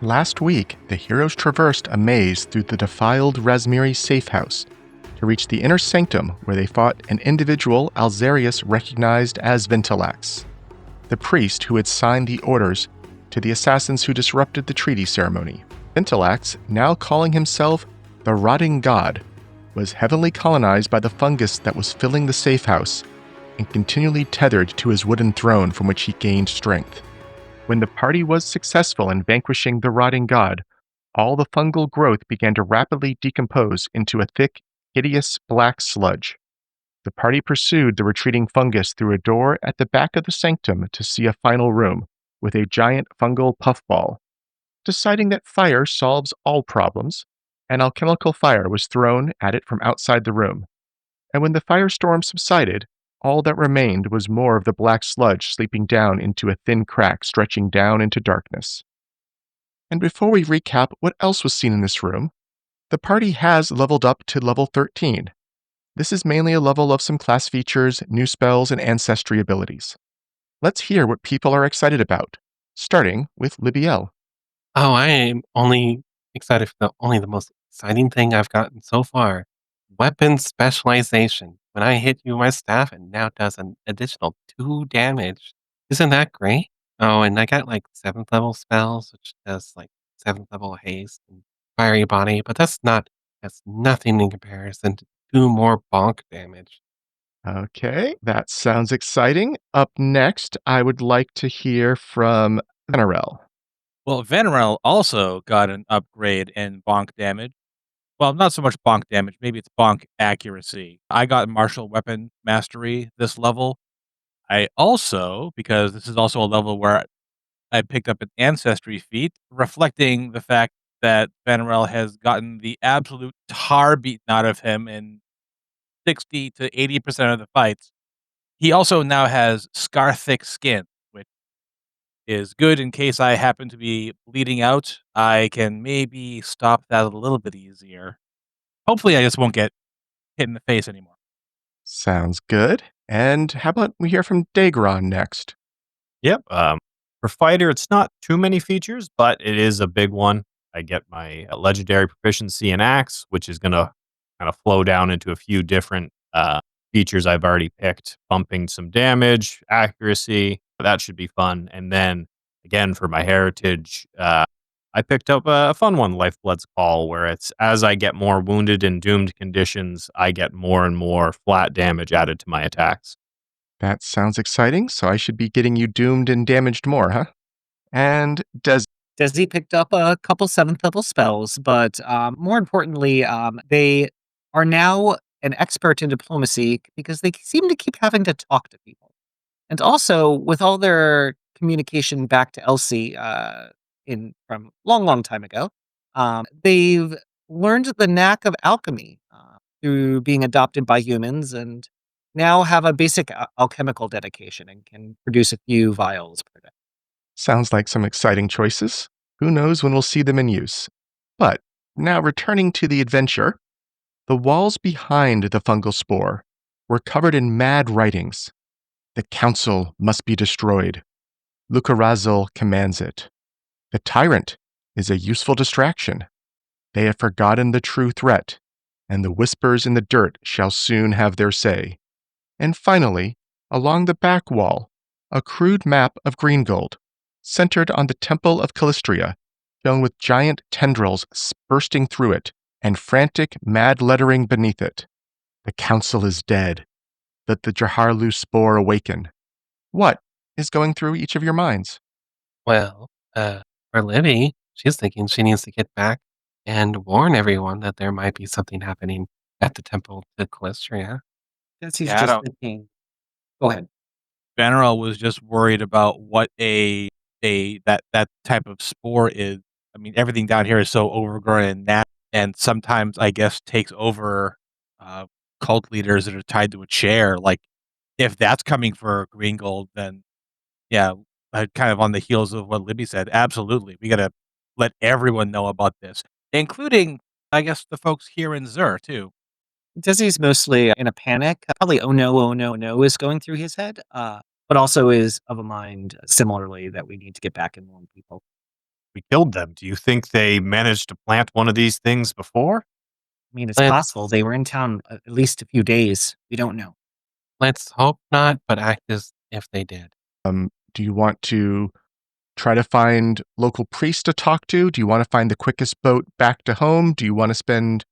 Last week, the heroes traversed a maze through the defiled Razmiri safe house to reach the inner sanctum where they fought an individual Alzarius recognized as Ventilax, the priest who had signed the orders to the assassins who disrupted the treaty ceremony. Ventilax, now calling himself the Rotting God, was heavily colonized by the fungus that was filling the safe house and continually tethered to his wooden throne from which he gained strength. When the party was successful in vanquishing the Rotting God, all the fungal growth began to rapidly decompose into a thick, hideous black sludge. The party pursued the retreating fungus through a door at the back of the sanctum to see a final room with a giant fungal puffball. Deciding that fire solves all problems, an alchemical fire was thrown at it from outside the room. And when the firestorm subsided, all that remained was more of the black sludge sleeping down into a thin crack stretching down into darkness. And before we recap what else was seen in this room, the party has leveled up to level 13. This is mainly a level of some class features, new spells, and ancestry abilities. Let's hear what people are excited about, starting with Libbiel. Oh, I am only excited for the most exciting thing I've gotten so far. Weapon specialization. When I hit you with my staff, it now does an additional 2 damage. Isn't that great? Oh, and I got like 7th level spells, which does like 7th level haste and fiery body, but that's nothing in comparison to 2 more bonk damage. Okay, that sounds exciting. Up next, I would like to hear from Vanarel. Well, Vanarel also got an upgrade in bonk damage. Well, not so much bonk damage, maybe it's bonk accuracy. I got martial weapon mastery this level. I also, because this is also a level where I picked up an ancestry feat, reflecting the fact that Vanarel has gotten the absolute tar beaten out of him in 60 to 80% of the fights. He also now has scar thick skin, which is good in case I happen to be bleeding out. I can maybe stop that a little bit easier. Hopefully, I just won't get hit in the face anymore. Sounds good. And how about we hear from Daegron next? Yep. For fighter, it's not too many features, but it is a big one. I get my legendary proficiency in axe, which is going to kind of flow down into a few different features I've already picked, bumping some damage, accuracy. That should be fun. And then again, for my heritage, I picked up a fun one, Lifeblood's Call, where it's as I get more wounded and doomed conditions, I get more and more flat damage added to my attacks. That sounds exciting, so I should be getting you doomed and damaged more, huh? And Dezi picked up a couple 7th level spells, but more importantly, they are now an expert in diplomacy because they seem to keep having to talk to people. And also, with all their communication back to Elsie from long time ago, they've learned the knack of alchemy through being adopted by humans and now have a basic alchemical dedication and can produce a few vials per day. sounds like some exciting choices. Who knows when we'll see them in use? But now returning to the adventure, the walls behind the fungal spore were covered in mad writings. The council must be destroyed. Lucarazil commands it. The tyrant is a useful distraction. They have forgotten the true threat, and the whispers in the dirt shall soon have their say. And finally, along the back wall, a crude map of Greengold, centered on the Temple of Callistria, shown with giant tendrils bursting through it and frantic, mad lettering beneath it. The council is dead. Let the Jaharlu spore awaken. What is going through each of your minds? Well, for Libby, she's thinking she needs to get back and warn everyone that there might be something happening at the temple to Callistria. Dezi's Yeah, I just don't. thinking. Go ahead. Vanarel was just worried about what that type of spore is. I mean, everything down here is so overgrown and and sometimes I guess takes over uh, cult leaders that are tied to a chair. Like, if that's coming for Greengold, then yeah, kind of on the heels of what Libby said. Absolutely, we got to let everyone know about this, including I guess the folks here in Zur too. Desi's mostly in a panic. Probably, oh no, oh no, no is going through his head, but also is of a mind similarly that we need to get back and warn people. We killed them. Do you think they managed to plant one of these things before? I mean, it's Let's- possible. They were in town at least a few days. We don't know. Let's hope not, but act as if they did. Do you want to try to find local priests to talk to? Do you want to find the quickest boat back to home? Do you want to spend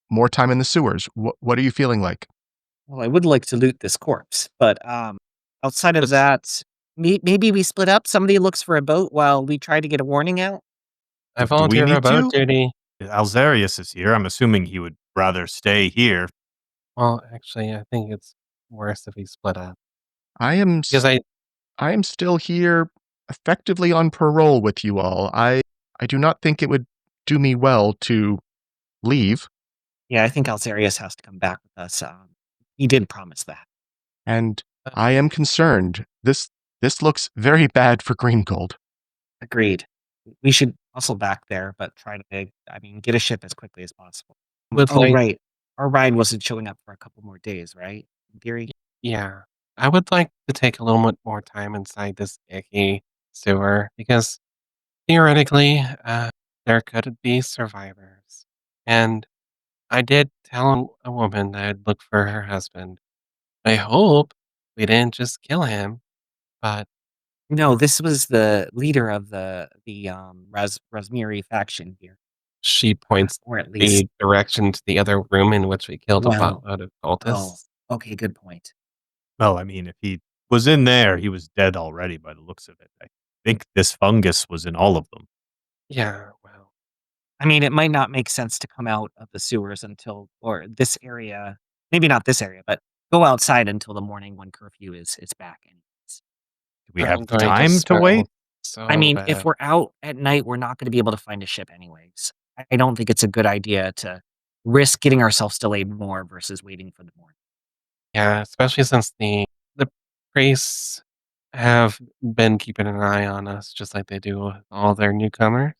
more time in the sewers? What are you feeling like? Well, I would like to loot this corpse, but outside of Let's- that, maybe we split up. Somebody looks for a boat while we try to get a warning out. I Do we volunteer for need boat to? duty. Alzarius is here. I'm assuming he would rather stay here. Well, actually, I think it's worse if we split up. I am Because I am still here effectively on parole with you all. I do not think it would do me well to leave, Yeah, I think Alzarius has to come back with us. He did promise that. and I am concerned. This looks very bad for Greengold. Agreed. We should hustle back there, but try to, get a ship as quickly as possible. Would Oh, like- right. Our ride wasn't showing up for a couple more days, right? In theory. Yeah, I would like to take a little bit more time inside this icky sewer because theoretically, there could be survivors. And I did tell a woman that I'd look for her husband. I hope we didn't just kill him, but No, this was the leader of the Razmiri faction here, she points or at least. the direction to the other room in which we killed a Well, lot of Oh, cultists. okay, good point. Well, I mean, if he was in there, he was dead already by the looks of it. I think this fungus was in all of them. Yeah, well, I mean, it might not make sense to come out of the sewers or this area, maybe not this area, but go outside until the morning when curfew is back. Anyways. Do we I'm have the going to time to smell wait? So I mean, bad. if we're out at night, we're not going to be able to find a ship anyways. I don't think it's a good idea to risk getting ourselves delayed more versus waiting for the morning. Yeah, especially since the priests have been keeping an eye on us, just like they do with all their newcomers.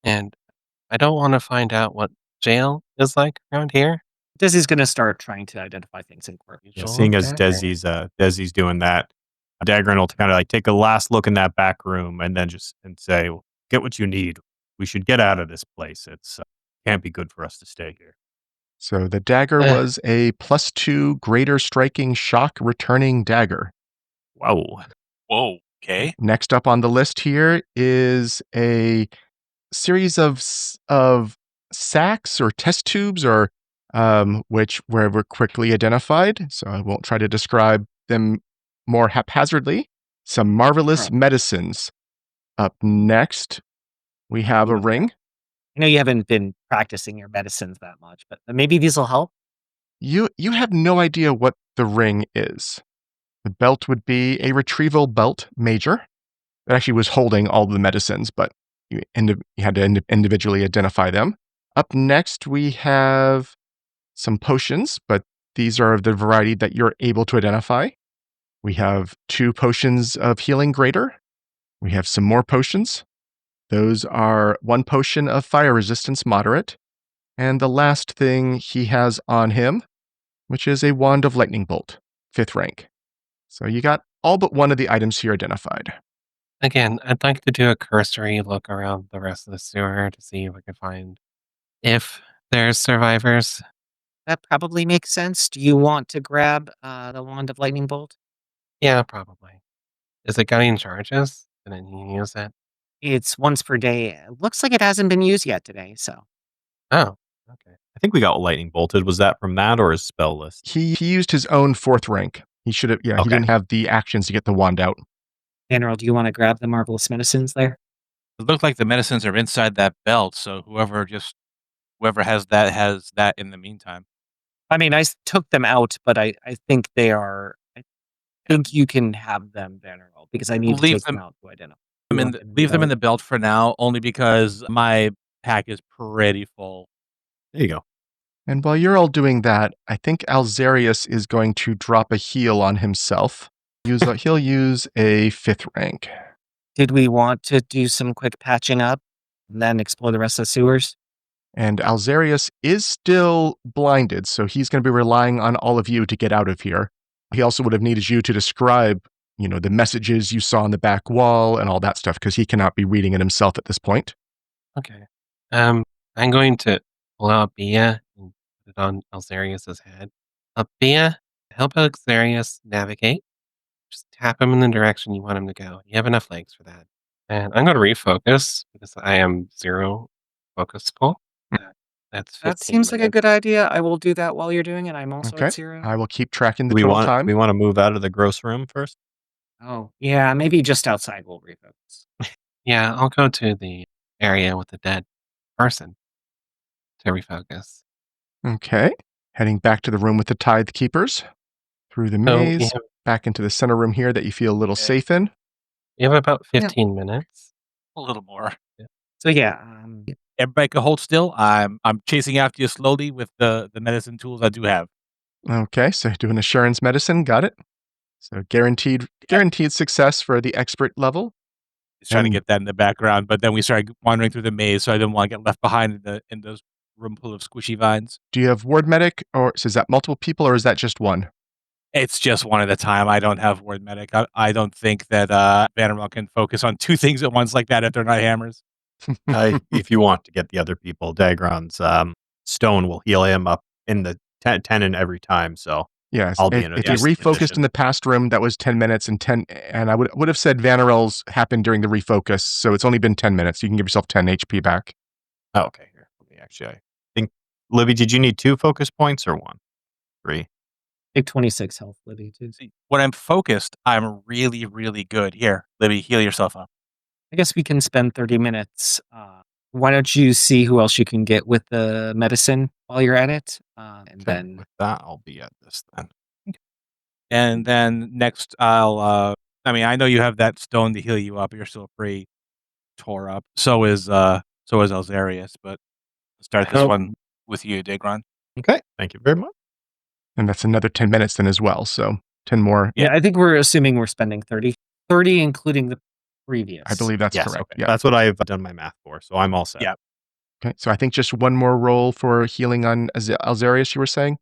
And I don't want to find out what jail is like around here. Dezi's going to start trying to identify things in court. Yeah, Usual seeing as dagger. Desi's doing that, Daegron will kind of like take a last look in that back room and then say, well, "Get what you need. We should get out of this place. It's can't be good for us to stay here." So the dagger was a +2 greater striking shock returning dagger. Whoa. Whoa. Okay. Next up on the list here is a series of sacks or test tubes, or which were quickly identified. So I won't try to describe them more haphazardly. Some marvelous Sure. medicines. Up next, we have a ring. I know you haven't been practicing your medicines that much, but maybe these will help. You have no idea what the ring is. The belt would be a retrieval belt major. It actually was holding all the medicines, but you had to individually identify them. Up next, we have some potions, but these are of the variety that you're able to identify. We have 2 potions of healing greater. We have some more potions. Those are 1 potion of fire resistance moderate. And the last thing he has on him, which is a wand of lightning bolt, 5th rank. So you got all but one of the items here identified. Again, I'd like to do a cursory look around the rest of the sewer to see if I can find if there's survivors. That probably makes sense. Do you want to grab the wand of lightning bolt? Yeah, probably. Is it getting charges? Did I use it? It's once per day. It looks like it hasn't been used yet today. So Oh, okay. I think we got lightning bolted. Was that from that or his spell list? He used his own 4th rank. He should have, he Okay. didn't have the actions to get the wand out. Vanarel, do you want to grab the marvelous medicines there? It looked like the medicines are inside that belt, so whoever has that in the meantime. I mean, I took them out, but I think they are. I think you can have them, Vanarel, because I need to Leave take them them- out to identify. Leave them in the belt for now, only because my pack is pretty full. There you go. And while you're all doing that, I think Alzarius is going to drop a heal on himself. He'll use a 5th rank. Did we want to do some quick patching up and then explore the rest of the sewers? And Alzarius is still blinded, so he's going to be relying on all of you to get out of here. He also would have needed you to describe the messages you saw on the back wall and all that stuff, because he cannot be reading it himself at this point. Okay. I'm going to pull out Bia and put it on Alzarius's head. Bia, help Alzarius navigate. Just tap him in the direction you want him to go. You have enough legs for that. And I'm going to refocus because I am 0 focus pull. That's 15 That seems like a minutes. good idea. I will do that while you're doing it. I'm also Okay. at 0. I will keep tracking the we total want time. we want to move out of the gross room first. Oh, yeah, maybe just outside we'll refocus. Yeah, I'll go to the area with the dead person to refocus. Okay. Heading back to the room with the Tithe Keepers. Through the So maze. Back into the center room here that you feel a little safe in. you have about 15 minutes. A little more. So yeah, Everybody can hold still. I'm chasing after you slowly with the medicine tools I do have. Okay, so doing assurance medicine, got it. So guaranteed success for the expert level. Just trying to And- get that in the background, but then we started wandering through the maze, so I didn't want to get left behind in those room full of squishy vines. Do you have ward medic, or so is that multiple people, or is that just one? It's just one at a time. I don't have ward medic. I don't think that Vanarel can focus on 2 things at once like that if they're not hammers. If you want to get the other people, Daegron's stone will heal him up in the 10 every time. So Yes. I'll be if in a if you decent refocused position. in the past room, that was 10 minutes and I would have said Vanarel's happened during the refocus, so it's only been 10 minutes. You can give yourself 10 HP back. Oh, okay. Here, let me actually. I think Libby, did you need 2 focus points or 1? 3. big 26 health, Libby, too. See, when I'm focused, I'm really, really good. Here, Libby, heal yourself up. I guess we can spend 30 minutes. Why don't you see who else you can get with the medicine while you're at it? And Okay, then with that, I'll be at this then. And then next, I know you have that stone to heal you up. You're still pretty tore up. So is Alzarius, but let's start this Oh. one with you, Daegron. Okay, thank you very much. And that's another 10 minutes then as well. So 10 more. yeah, I think we're assuming we're spending 30. 30 including the previous. I believe that's Yes, correct. okay. Yeah. That's what I've done my math for, so I'm all set. Yeah. Okay. So I think just one more roll for healing on Alzarius, you were saying?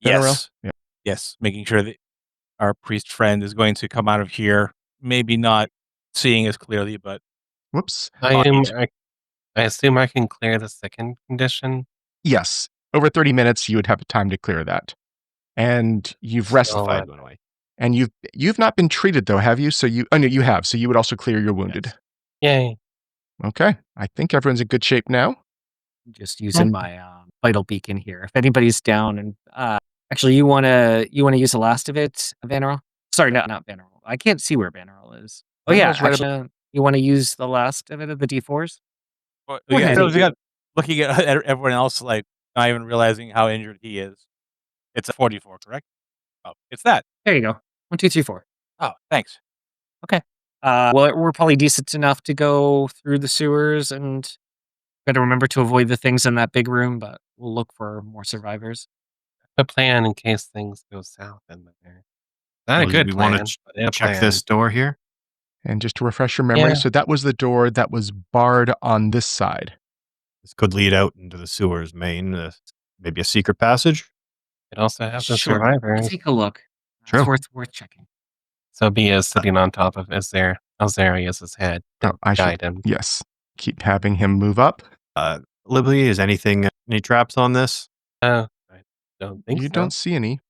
Vanarel? Yes. Yeah. Yes. Making sure that our priest friend is going to come out of here, maybe not seeing as clearly, but Whoops. I assume I can clear the second condition. Yes. Over 30 minutes, you would have time to clear that. And you've rested. So, Justified went away. And you've not been treated though, have you? So no, you have. So you would also clear your wounded. Yes. yay. Okay. I think everyone's in good shape now. Just using my vital beacon here. If anybody's down and actually you wanna use the last of it, Vanarel? Sorry, not Vanarel. I can't see where Vanarel is. Oh yeah, Vanarel's right actually, you want to use the last of it of the D4s? Well, Go ahead. so we got looking at everyone else, like not even realizing how injured he is. It's a 44, correct? Oh, it's that. There you go. 1, 2, 3, 4. Oh, thanks. Well, we're probably decent enough to go through the sewers and better remember to avoid the things in that big room, but we'll look for more survivors. A plan in case things go south in there. Not a Well, good we plan. want to but a check plan. this door here. And just to refresh your memory, Yeah. so that was the door that was barred on this side. This could lead out into the sewers main, maybe a secret passage. It also has the Sure. survivors. Take a look. True. It's worth checking. So Bia is sitting on top of Alzarius' head to I should, guide him. yes. Keep having him move up. Libby, is any traps on this? I don't think You so. don't see any.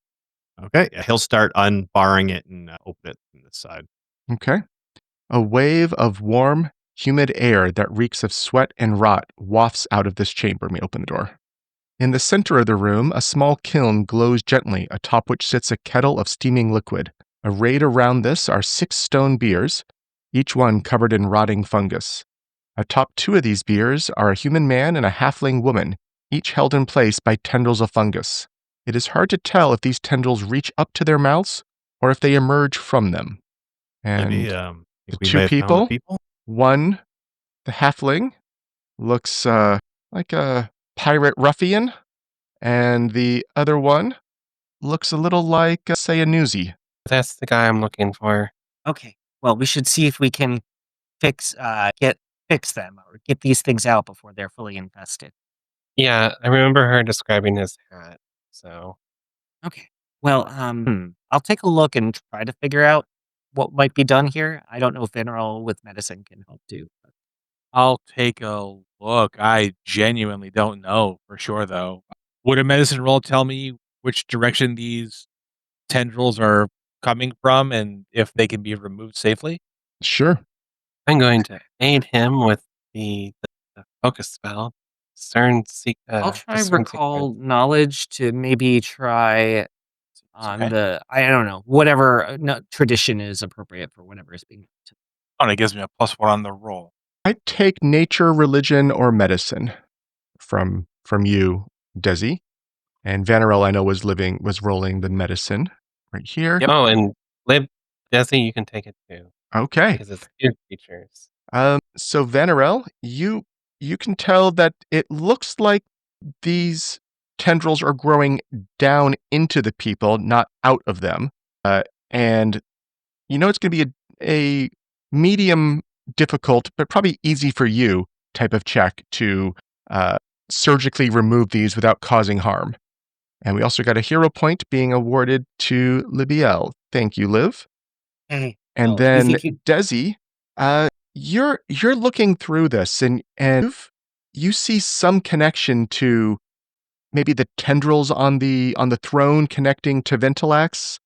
Okay, he'll start unbarring it and open it from this side. Okay. A wave of warm, humid air that reeks of sweat and rot wafts out of this chamber when we open the door. In the center of the room, a small kiln glows gently, atop which sits a kettle of steaming liquid. Arrayed around this are 6 stone biers, each one covered in rotting fungus. Atop 2 of these biers are a human man and a halfling woman, each held in place by tendrils of fungus. It is hard to tell if these tendrils reach up to their mouths or if they emerge from them. And Libby, the we 2 may have found the people. one, the halfling, looks like a pirate ruffian, and the other one looks a little like, say, a newsie. That's the guy I'm looking for. Okay. Well, we should see if we can fix them or get these things out before they're fully infested. Yeah, I remember her describing his hat. So Okay. Well, I'll take a look and try to figure out what might be done here. I don't know if Vanarel with medicine can help too. I'll take a look. I genuinely don't know for sure, though. Would a medicine roll tell me which direction these tendrils are coming from and if they can be removed safely? Sure. I'm going to aid him with the focus spell. I'll try discern recall knowledge to maybe try on Okay. I don't know, whatever tradition is appropriate for whatever is being. Oh, and it gives me a +1 on the roll. I take nature, religion, or medicine from you, Dezi. And Vanarel, I know, was rolling the medicine right here. Yep. Oh, and Dezi, you can take it too Okay. because it's two creatures. So Vanarel, you can tell that it looks like these tendrils are growing down into the people, not out of them. And you know it's going to be a medium difficult, but probably easy for you type of check to surgically remove these without causing harm. And we also got a hero point being awarded to Libbiel. Thank you, Liv. Hey, And you then think you- Dezi, you're looking through this and you see some connection to maybe the tendrils on the throne connecting to Ventilax.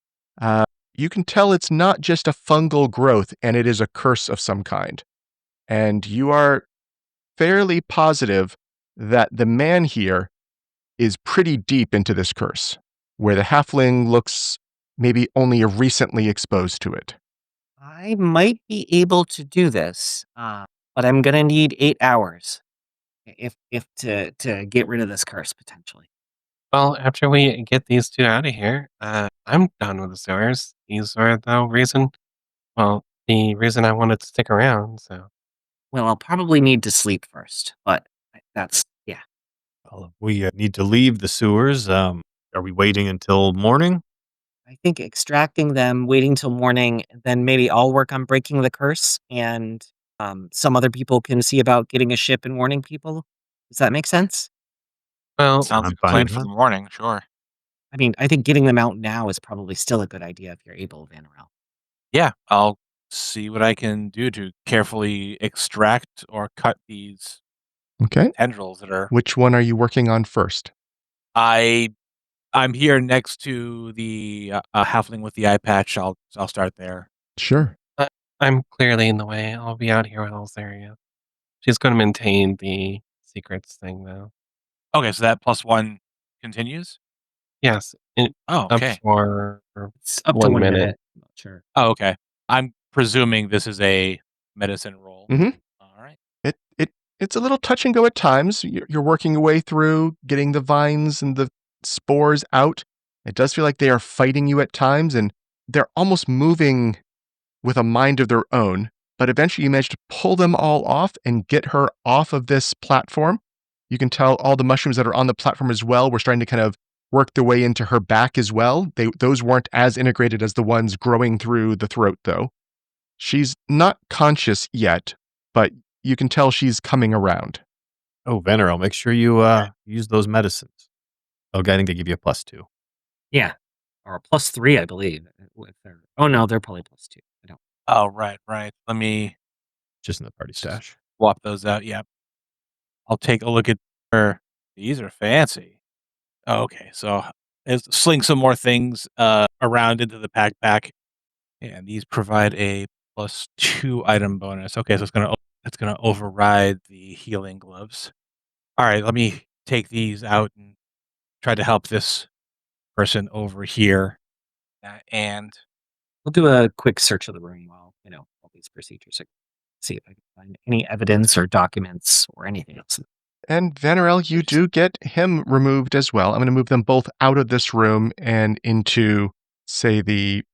You can tell it's not just a fungal growth and it is a curse of some kind. And you are fairly positive that the man here is pretty deep into this curse, where the halfling looks maybe only recently exposed to it. I might be able to do this, but I'm gonna need 8 hours if to get rid of this curse potentially. Well, after we get these two out of here, I'm done with the sewers. These are the reason I wanted to stick around. So Well, I'll probably need to sleep first, but that's yeah. Well, we need to leave the sewers. Are we waiting until morning? I think extracting them, waiting till morning, then maybe I'll work on breaking the curse, and some other people can see about getting a ship and warning people. Does that make sense? well, Sounds I'm like a fine plan with for that. the morning, sure. I mean, I think getting them out now is probably still a good idea if you're able, Vanarel. Yeah, I'll see what I can do to carefully extract or cut these Okay. tendrils that are. Which one are you working on first? I'm here next to the halfling with the eye patch. I'll start there. Sure. I'm clearly in the way. I'll be out here with Alzaria. She's going to maintain the secrets thing, though. Okay, so that +1 continues. Yes, Oh, up okay. for It's up to 1 1 minute. minute. I'm not sure. Oh, okay. I'm presuming this is a medicine roll. Mhm. All right. It's a little touch and go at times. You're working your way through getting the vines and the spores out. It does feel like they are fighting you at times, and they're almost moving with a mind of their own. But eventually, you manage to pull them all off and get her off of this platform. You can tell all the mushrooms that are on the platform as well were starting to kind of work their way into her back as well. Those weren't as integrated as the ones growing through the throat, though. She's not conscious yet, but you can tell she's coming around. Oh, Vanarel, make sure you use those medicines. Oh, I think they give you a +2. Yeah, or a +3, I believe. Oh no, they're probably +2. I don't. Oh, right. Let me Just in the party stash. swap those out. Yep. I'll take a look at her. These are fancy. Oh, okay, so let's sling some more things around into the backpack, and these provide a +2 item bonus. Okay, so it's gonna override the healing gloves. All right, let me take these out and try to help this person over here. And We'll do a quick search of the room while all these procedures. See if I can find any evidence or documents or anything else. And Vanarel, you do get him removed as well. I'm going to move them both out of this room and into, say, the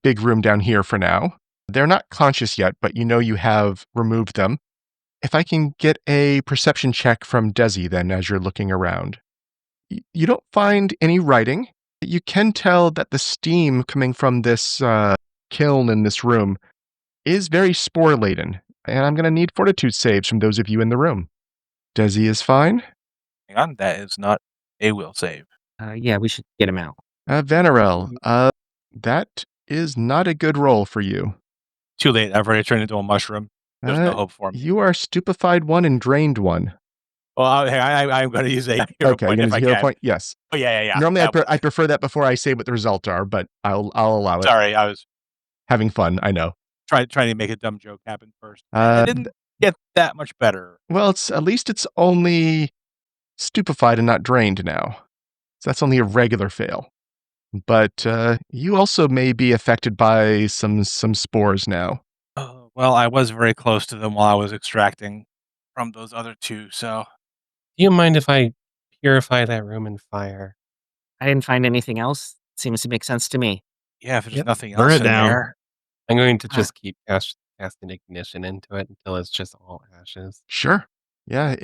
big room down here for now. They're not conscious yet, but you know you have removed them. If I can get a perception check from Dezi then as you're looking around. You don't find any writing. You can tell that the steam coming from this kiln in this room is very spore-laden, and I'm going to need fortitude saves from those of you in the room. Dezi is fine. hang on, that is not a will save. Yeah, we should get him out. Vanarel, that is not a good roll for you. too late. I've already turned into a mushroom. There's no hope for me. You are stupefied one and drained one. Well, I'm going to use a hero Okay, point you're if going I to hero can. point? Yes. Oh, yeah. Normally, That was- I prefer that before I say what the results are, but I'll allow it. Sorry, I was Having fun, I know. trying to make a dumb joke happen first. I didn't get that much better. Well, at least it's only stupefied and not drained now. So that's only a regular fail. But you also may be affected by some spores now. Oh, well, I was very close to them while I was extracting from those other two, so... Do you mind if I purify that room in fire? I didn't find anything else. Seems to make sense to me. Yeah, if there's Yep. nothing Burn else it in down. there... I'm going to just keep casting ignition into it until it's just all ashes. Sure. Yeah,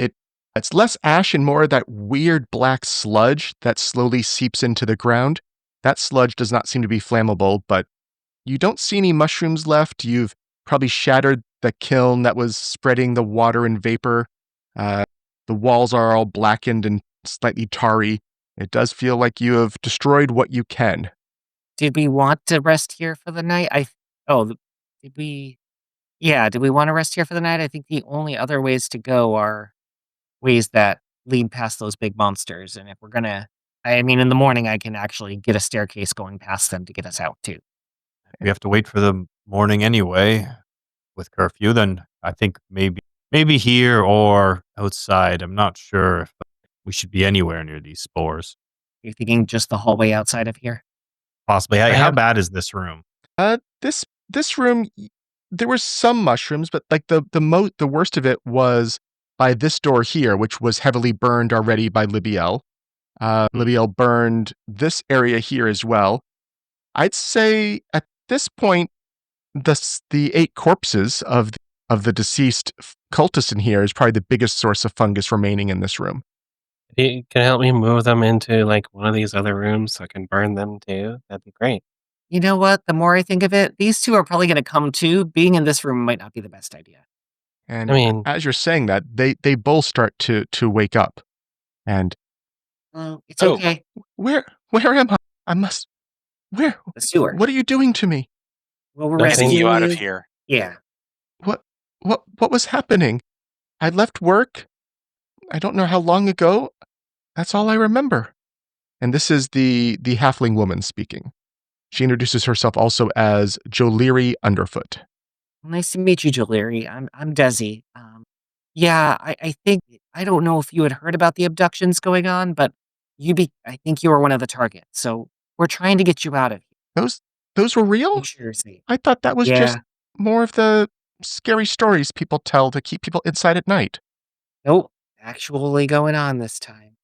it's less ash and more of that weird black sludge that slowly seeps into the ground. That sludge does not seem to be flammable, but you don't see any mushrooms left. You've probably shattered the kiln that was spreading the water and vapor. The walls are all blackened and slightly tarry. It does feel like you have destroyed what you can. Did we want to rest here for the night? Did we? Yeah, did we want to rest here for the night? I think the only other ways to go are ways that lead past those big monsters. And if we're gonna, I mean, in the morning, I can actually get a staircase going past them to get us out too. We have to wait for the morning anyway with curfew. Then I think maybe here or outside. I'm not sure if we should be anywhere near these spores. You're thinking just the hallway outside of here? Possibly. I How have- bad is this room? This room, there were some mushrooms, but like the worst of it was by this door here, which was heavily burned already by Libbiel. Libbiel burned this area here as well. I'd say at this point, the 8 corpses of the deceased cultists in here is probably the biggest source of fungus remaining in this room. You can help me move them into like one of these other rooms so I can burn them too. That'd be great. You know what? The more I think of it, these two are probably going to come too. Being in this room might not be the best idea. And I mean- as you're saying that, they both start to wake up. And Well, it's Oh. okay. where am I? Where? The sewer. What are you doing to me? Well, we're Nothing. Getting rescuing you out of here. Yeah. What was happening? I left work. I don't know how long ago. That's all I remember. And this is the halfling woman speaking. She introduces herself also as Joliri Underfoot. Nice to meet you, Joliri. I'm Dezi. Yeah, I think I don't know if you had heard about the abductions going on, but I think you were one of the targets. So we're trying to get you out of here. Those were real? New Jersey. I thought that was Yeah. just more of the scary stories people tell to keep people inside at night. Nope. Actually going on this time.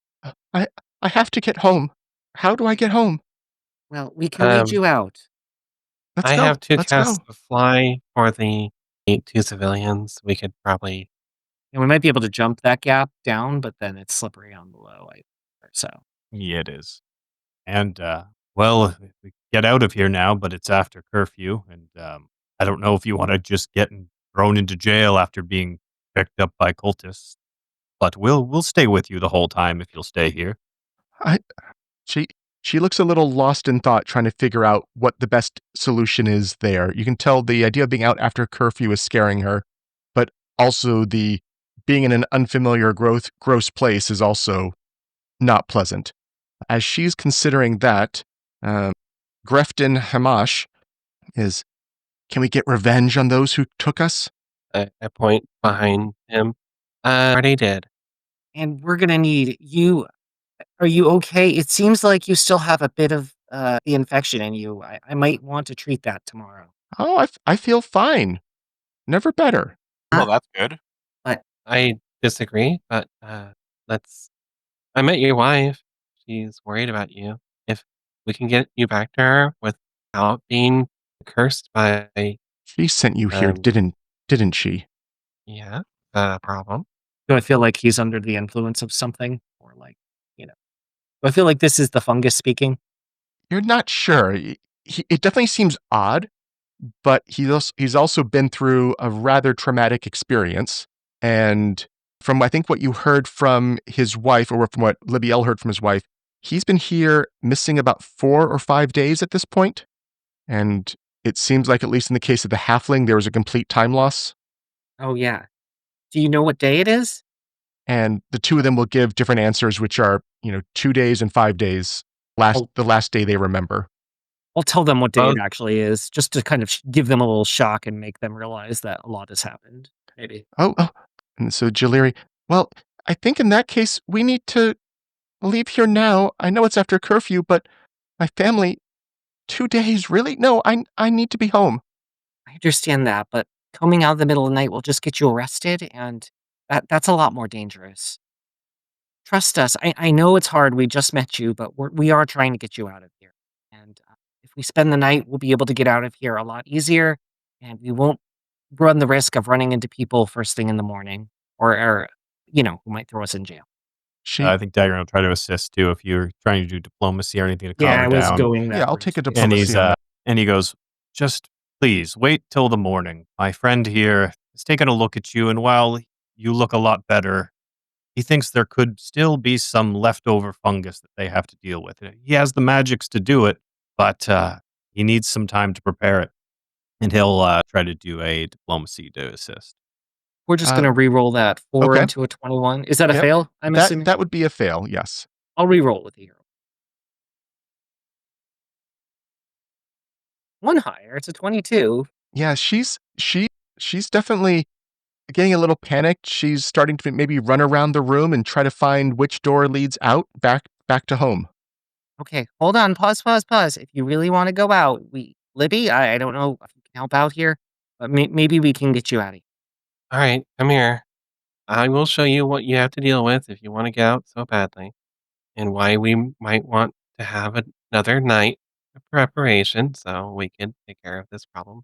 I have to get home. How do I get home? Well, we can lead you out. Let's I go. have to Let's cast go. the fly for the 2 civilians. We could probably. And we might be able to jump that gap down, but then it's slippery on below. So Yeah, it is. And, well, we get out of here now, but it's after curfew. And I don't know if you want to just get thrown into jail after being picked up by cultists. But we'll stay with you the whole time if you'll stay here. She looks a little lost in thought, trying to figure out what the best solution is there. You can tell the idea of being out after curfew is scaring her, but also the being in an unfamiliar, gross place is also not pleasant. As she's considering that, Grefton Hamash is, can we get revenge on those who took us? I point behind him. Already did. and we're gonna need you. Are you okay? It seems like you still have a bit of the infection in you. I might want to treat that tomorrow. Oh, I feel fine. Never better. Well, that's good. I disagree, but let's. I met your wife. She's worried about you. If we can get you back to her without being cursed by, She sent you here, didn't she? yeah, the problem. Do I feel like he's under the influence of something, or like, do I feel like this is the fungus speaking? You're not sure. It definitely seems odd, but he's also been through a rather traumatic experience. And from I think what you heard from his wife, or from what Libbiel heard from his wife, he's been here missing about 4 or 5 days at this point. And it seems like, at least in the case of the halfling, there was a complete time loss. Oh, yeah. Do you know what day it is? And the two of them will give different answers, which are, 2 days and 5 days, I'll, the last day they remember. I'll tell them what day Well, it actually is, just to kind of give them a little shock and make them realize that a lot has happened. Maybe. Oh. And so Jaliri, well, I think in that case, we need to leave here now. I know it's after curfew, but my family, 2 days, really? No, I need to be home. I understand that, but coming out of the middle of the night will just get you arrested, and that's a lot more dangerous. Trust us. I know it's hard. We just met you, but we are trying to get you out of here. And if we spend the night, we'll be able to get out of here a lot easier, and we won't run the risk of running into people first thing in the morning, or who might throw us in jail. I think Daegron will try to assist too if you're trying to do diplomacy or anything to calm Yeah, her I was down. going that. Yeah, I'll route take a too. And diplomacy on that. and he goes, just please wait till the morning. My friend here has taken a look at you, and while you look a lot better, he thinks there could still be some leftover fungus that they have to deal with. He has the magics to do it, but he needs some time to prepare it. And he'll try to do a diplomacy to assist. We're just gonna re-roll that 4 okay. into a 21. Is that a Yep. fail? I'm assuming. That would be a fail, yes. I'll re-roll with the hero. One higher. It's a 22. Yeah, she's definitely getting a little panicked. She's starting to maybe run around the room and try to find which door leads out back to home. Okay, hold on. Pause. If you really want to go out, Libby, I don't know if you can help out here, but maybe we can get you out of here. all right, come here. I will show you what you have to deal with if you want to get out so badly, and why we might want to have another night of preparation so we can take care of this problem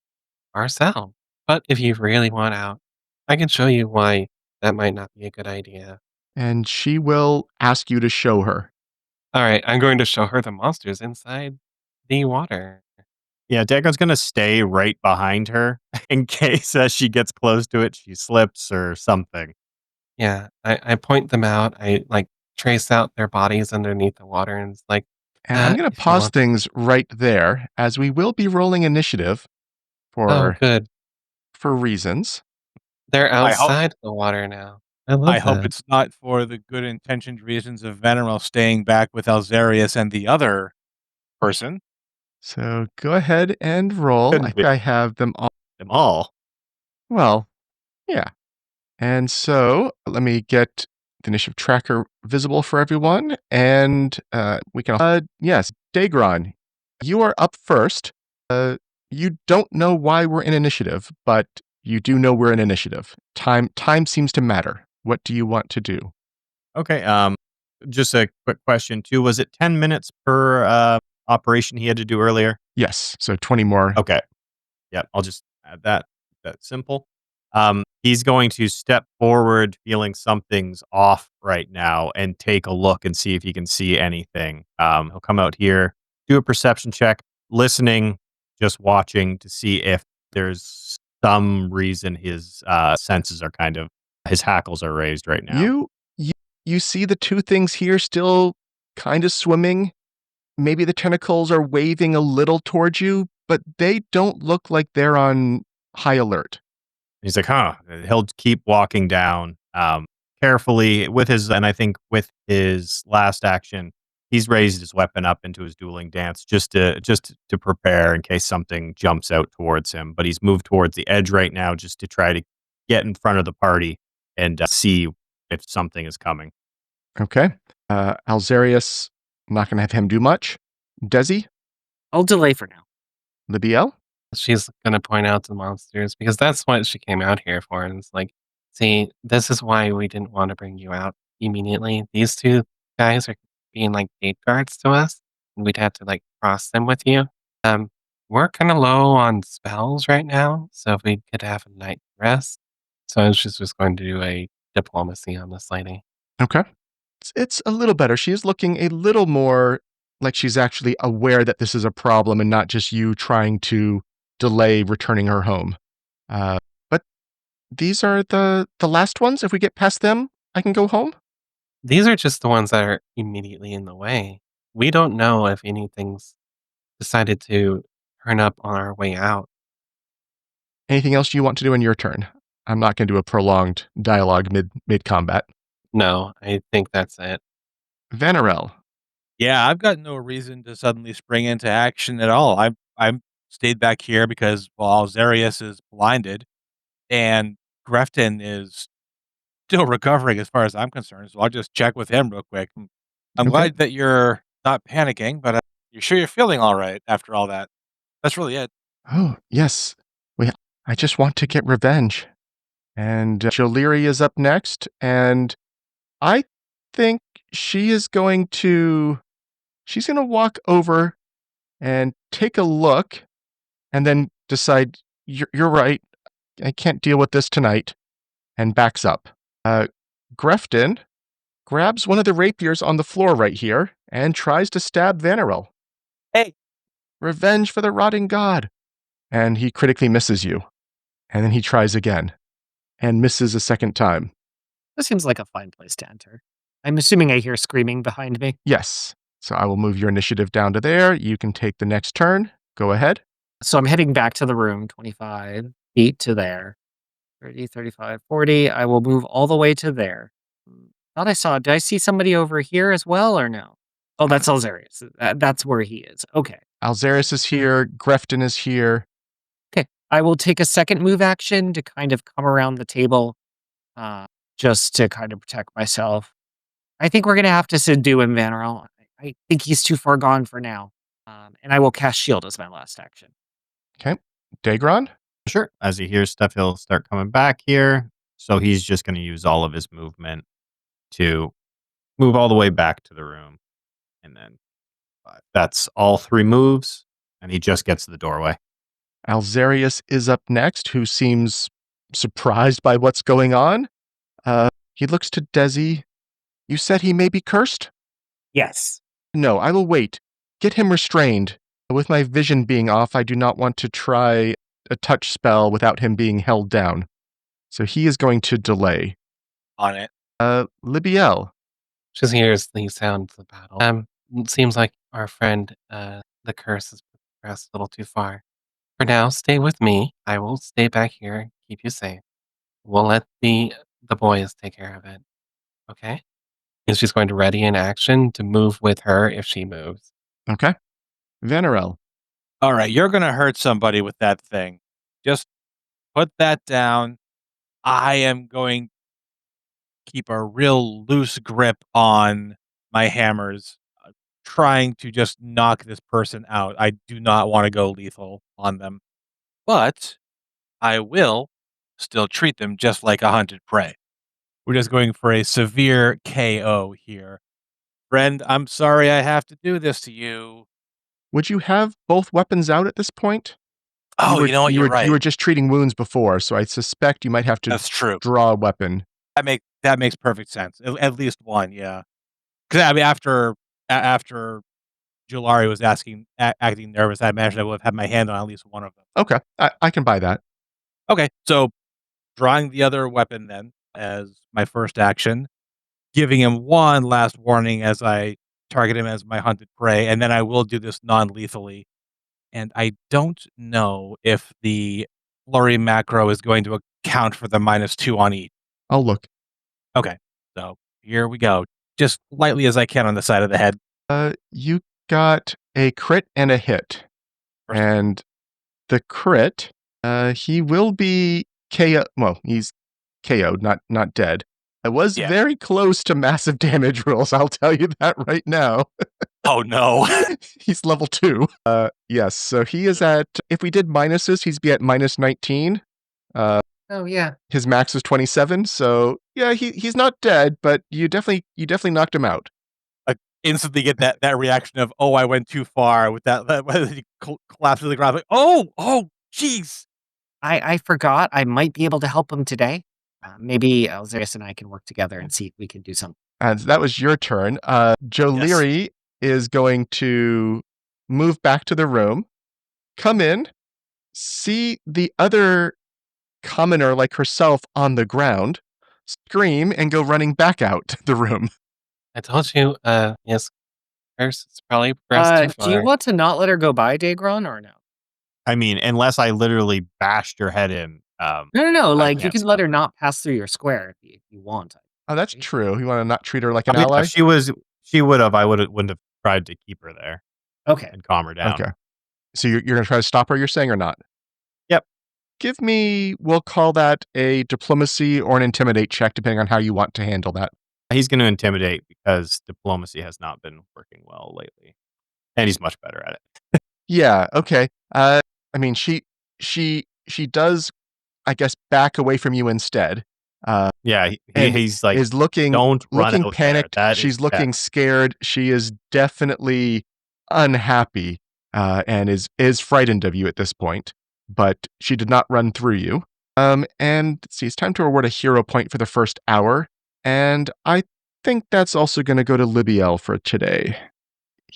ourselves. But if you really want out, I can show you why that might not be a good idea. And she will ask you to show her. All right, I'm going to show her the monsters inside the water. Yeah, Dagon's going to stay right behind her in case as she gets close to it, she slips or something. Yeah, I point them out. I like trace out their bodies underneath the water, and it's like, And I'm going to if you pause want- things right there, as we will be rolling initiative Oh, good. for reasons. They're I hope- outside the water now. I love I hope that. it's not for the good intentioned reasons of Vanarel staying back with Alzarius and the other person. So go ahead and roll. Couldn't I think be. I have them all. Them all. Well, yeah. And so let me get the initiative tracker visible for everyone. And we can. Yes, Daegron, you are up first. You don't know why we're in initiative, but you do know we're in initiative. Time seems to matter. What do you want to do? Okay. Just a quick question too. Was it 10 minutes per operation he had to do earlier? Yes, so 20 more. Okay. Yeah, I'll just add that. That's simple. He's going to step forward feeling something's off right now and take a look and see if he can see anything. He'll come out here, do a perception check, listening, just watching to see if there's some reason his senses are kind of, his hackles are raised right now. You see the two things here still kind of swimming. Maybe the tentacles are waving a little towards you, but they don't look like they're on high alert. He's like, he'll keep walking down carefully and I think with his last action, he's raised his weapon up into his dueling dance just to prepare in case something jumps out towards him. But he's moved towards the edge right now just to try to get in front of the party and see if something is coming. Okay. Alzarius, I'm not going to have him do much. Dezi, I'll delay for now. Libbiel, She's going to point out the monsters because that's what she came out here for. And it's like, see, this is why we didn't want to bring you out immediately. These two guys are being like gate guards to us. And we'd have to like cross them with you. We're kind of low on spells right now. So if we could have a night rest. So she's just going to do a diplomacy on this lady. Okay. It's a little better. She is looking a little more like she's actually aware that this is a problem and not just you trying to delay returning her home. But these are the last ones. If we get past them, I can go home? These are just the ones that are immediately in the way. We don't know if anything's decided to turn up on our way out. Anything else you want to do in your turn? I'm not going to do a prolonged dialogue mid combat. No, I think that's it. Vanarel. Yeah, I've got no reason to suddenly spring into action at all. I'm stayed back here because Alzarius is blinded, and Grefton is still recovering as far as I'm concerned. So I'll just check with him real quick. I'm Okay. glad that you're not panicking, but you're sure you're feeling all right after all that. That's really it. Oh, yes. I just want to get revenge. And Joliri is up next, and I think she's going to walk over and take a look and then decide, you're right, I can't deal with this tonight, and backs up. Grefton grabs one of the rapiers on the floor right here and tries to stab Vanarel. Hey! Revenge for the rotting god. And he critically misses you. And then he tries again and misses a second time. This seems like a fine place to enter. I'm assuming I hear screaming behind me. Yes. So I will move your initiative down to there. You can take the next turn. Go ahead. So I'm heading back to the room, 25 feet to there. 30, 35, 40. I will move all the way to there. Did I see somebody over here as well or no? Oh, that's Alzarius. That's where he is. Okay. Alzarius is here. Grefton is here. Okay. I will take a second move action to kind of come around the table just to kind of protect myself. I think we're going to have to subdue him, Vanarel. I think he's too far gone for now. And I will cast Shield as my last action. Okay. Daegron? Sure. As he hears stuff, he'll start coming back here. So he's just going to use all of his movement to move all the way back to the room. And then that's all 3 moves. And he just gets to the doorway. Alzarius is up next, who seems surprised by what's going on. He looks to Dezi. You said he may be cursed? Yes. No, I will wait. Get him restrained. With my vision being off, I do not want to try a touch spell without him being held down. So he is going to delay. On it. Libbiel. Just hears the sounds of battle. It seems like our friend, the curse has progressed a little too far. For now, stay with me. I will stay back here and keep you safe. We'll let the boys take care of it. Okay? He's just going to ready in action to move with her if she moves. Okay. Vanarel. All right, you're going to hurt somebody with that thing. Just put that down. I am going to keep a real loose grip on my hammers, trying to just knock this person out. I do not want to go lethal on them, but I will still treat them just like a hunted prey. We're just going for a severe KO here. Friend, I'm sorry I have to do this to you. Would you have both weapons out at this point? Oh, you know what? You're right. You were just treating wounds before, so I suspect you might have to That's true. draw a weapon. That makes perfect sense. At least one, yeah. Because I mean, after Julari was acting nervous, I imagine I would have had my hand on at least one of them. Okay, I can buy that. Okay, so drawing the other weapon then as my first action, giving him one last warning as I target him as my hunted prey, and then I will do this non-lethally. And I don't know if the flurry macro is going to account for the -2 on each. I'll look. Okay, so here we go. Just lightly as I can on the side of the head. You got a crit and a hit. And the crit, he will be KO. Well, he's KO'd, not dead. I was very close to massive damage rules, I'll tell you that right now. Oh, no. He's level 2. Yes, so he is at, if we did minuses, he'd be at -19. Oh, yeah. His max is 27, so yeah, he's not dead, but you definitely knocked him out. I instantly get that reaction of, oh, I went too far with that he collapses to the ground. Like, oh, jeez. I forgot I might be able to help him today. Maybe Alzarius and I can work together and see if we can do something. And that was your turn. Joliri is going to move back to the room, come in, see the other commoner like herself on the ground, scream, and go running back out the room. I told you, yes, curse, it's probably progressed too far. Do you want to not let her go by, Daegron, or no? I mean, unless I literally bashed your head in. No. I Like, you can't can let stop her her. not pass through your square if you want. Oh, that's Right? true. You want to not treat her like an I mean, ally? if she would have. Wouldn't have tried to keep her there Okay. and calm her down. Okay. So you're going to try to stop her, you're saying, or not? Yep. Give me, we'll call that a diplomacy or an intimidate check, depending on how you want to handle that. He's going to intimidate because diplomacy has not been working well lately, and he's much better at it. Yeah. Okay. I mean, she does, I guess, back away from you instead. Yeah, And he's like, is looking don't run looking out panicked. there. She's looking scared. She is definitely unhappy and is frightened of you at this point. But she did not run through you. And let's see, it's time to award a hero point for the first hour, and I think that's also going to go to Libbiel for today.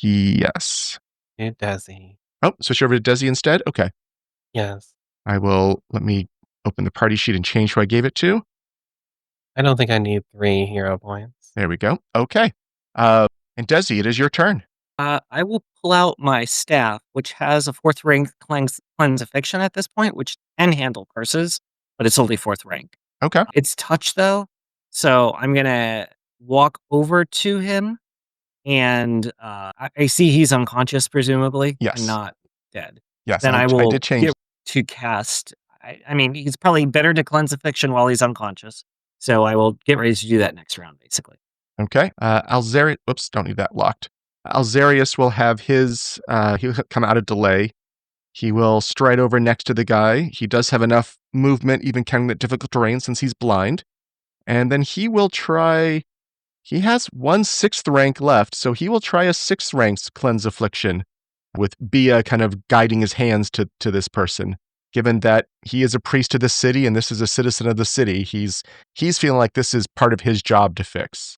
Yes. You Dezi. Oh, switch over to Dezi instead. Okay. Yes. Let me open the party sheet and change who I gave it to. I don't think I need 3 hero points. There we go. Okay. And Dezi, it is your turn. I will pull out my staff, which has a 4th rank cleanse affliction at this point, which can handle curses, but it's only 4th rank. Okay. It's touch though, so I'm gonna walk over to him, and I see he's unconscious, presumably, Yes. and not dead. Yes. Then I I will did change. get to cast. I mean, he's probably better to cleanse affliction while he's unconscious, so I will get ready to do that next round, basically. Okay. Alzarius. Whoops, don't need that locked. Alzarius will have his. He'll come out of delay. He will stride over next to the guy. He does have enough movement, even counting that difficult terrain, since he's blind. And then he will try. He has 1 6th rank left, so he will try a 6th rank's cleanse affliction, with Bia kind of guiding his hands to this person. Given that he is a priest of the city and this is a citizen of the city, he's feeling like this is part of his job to fix.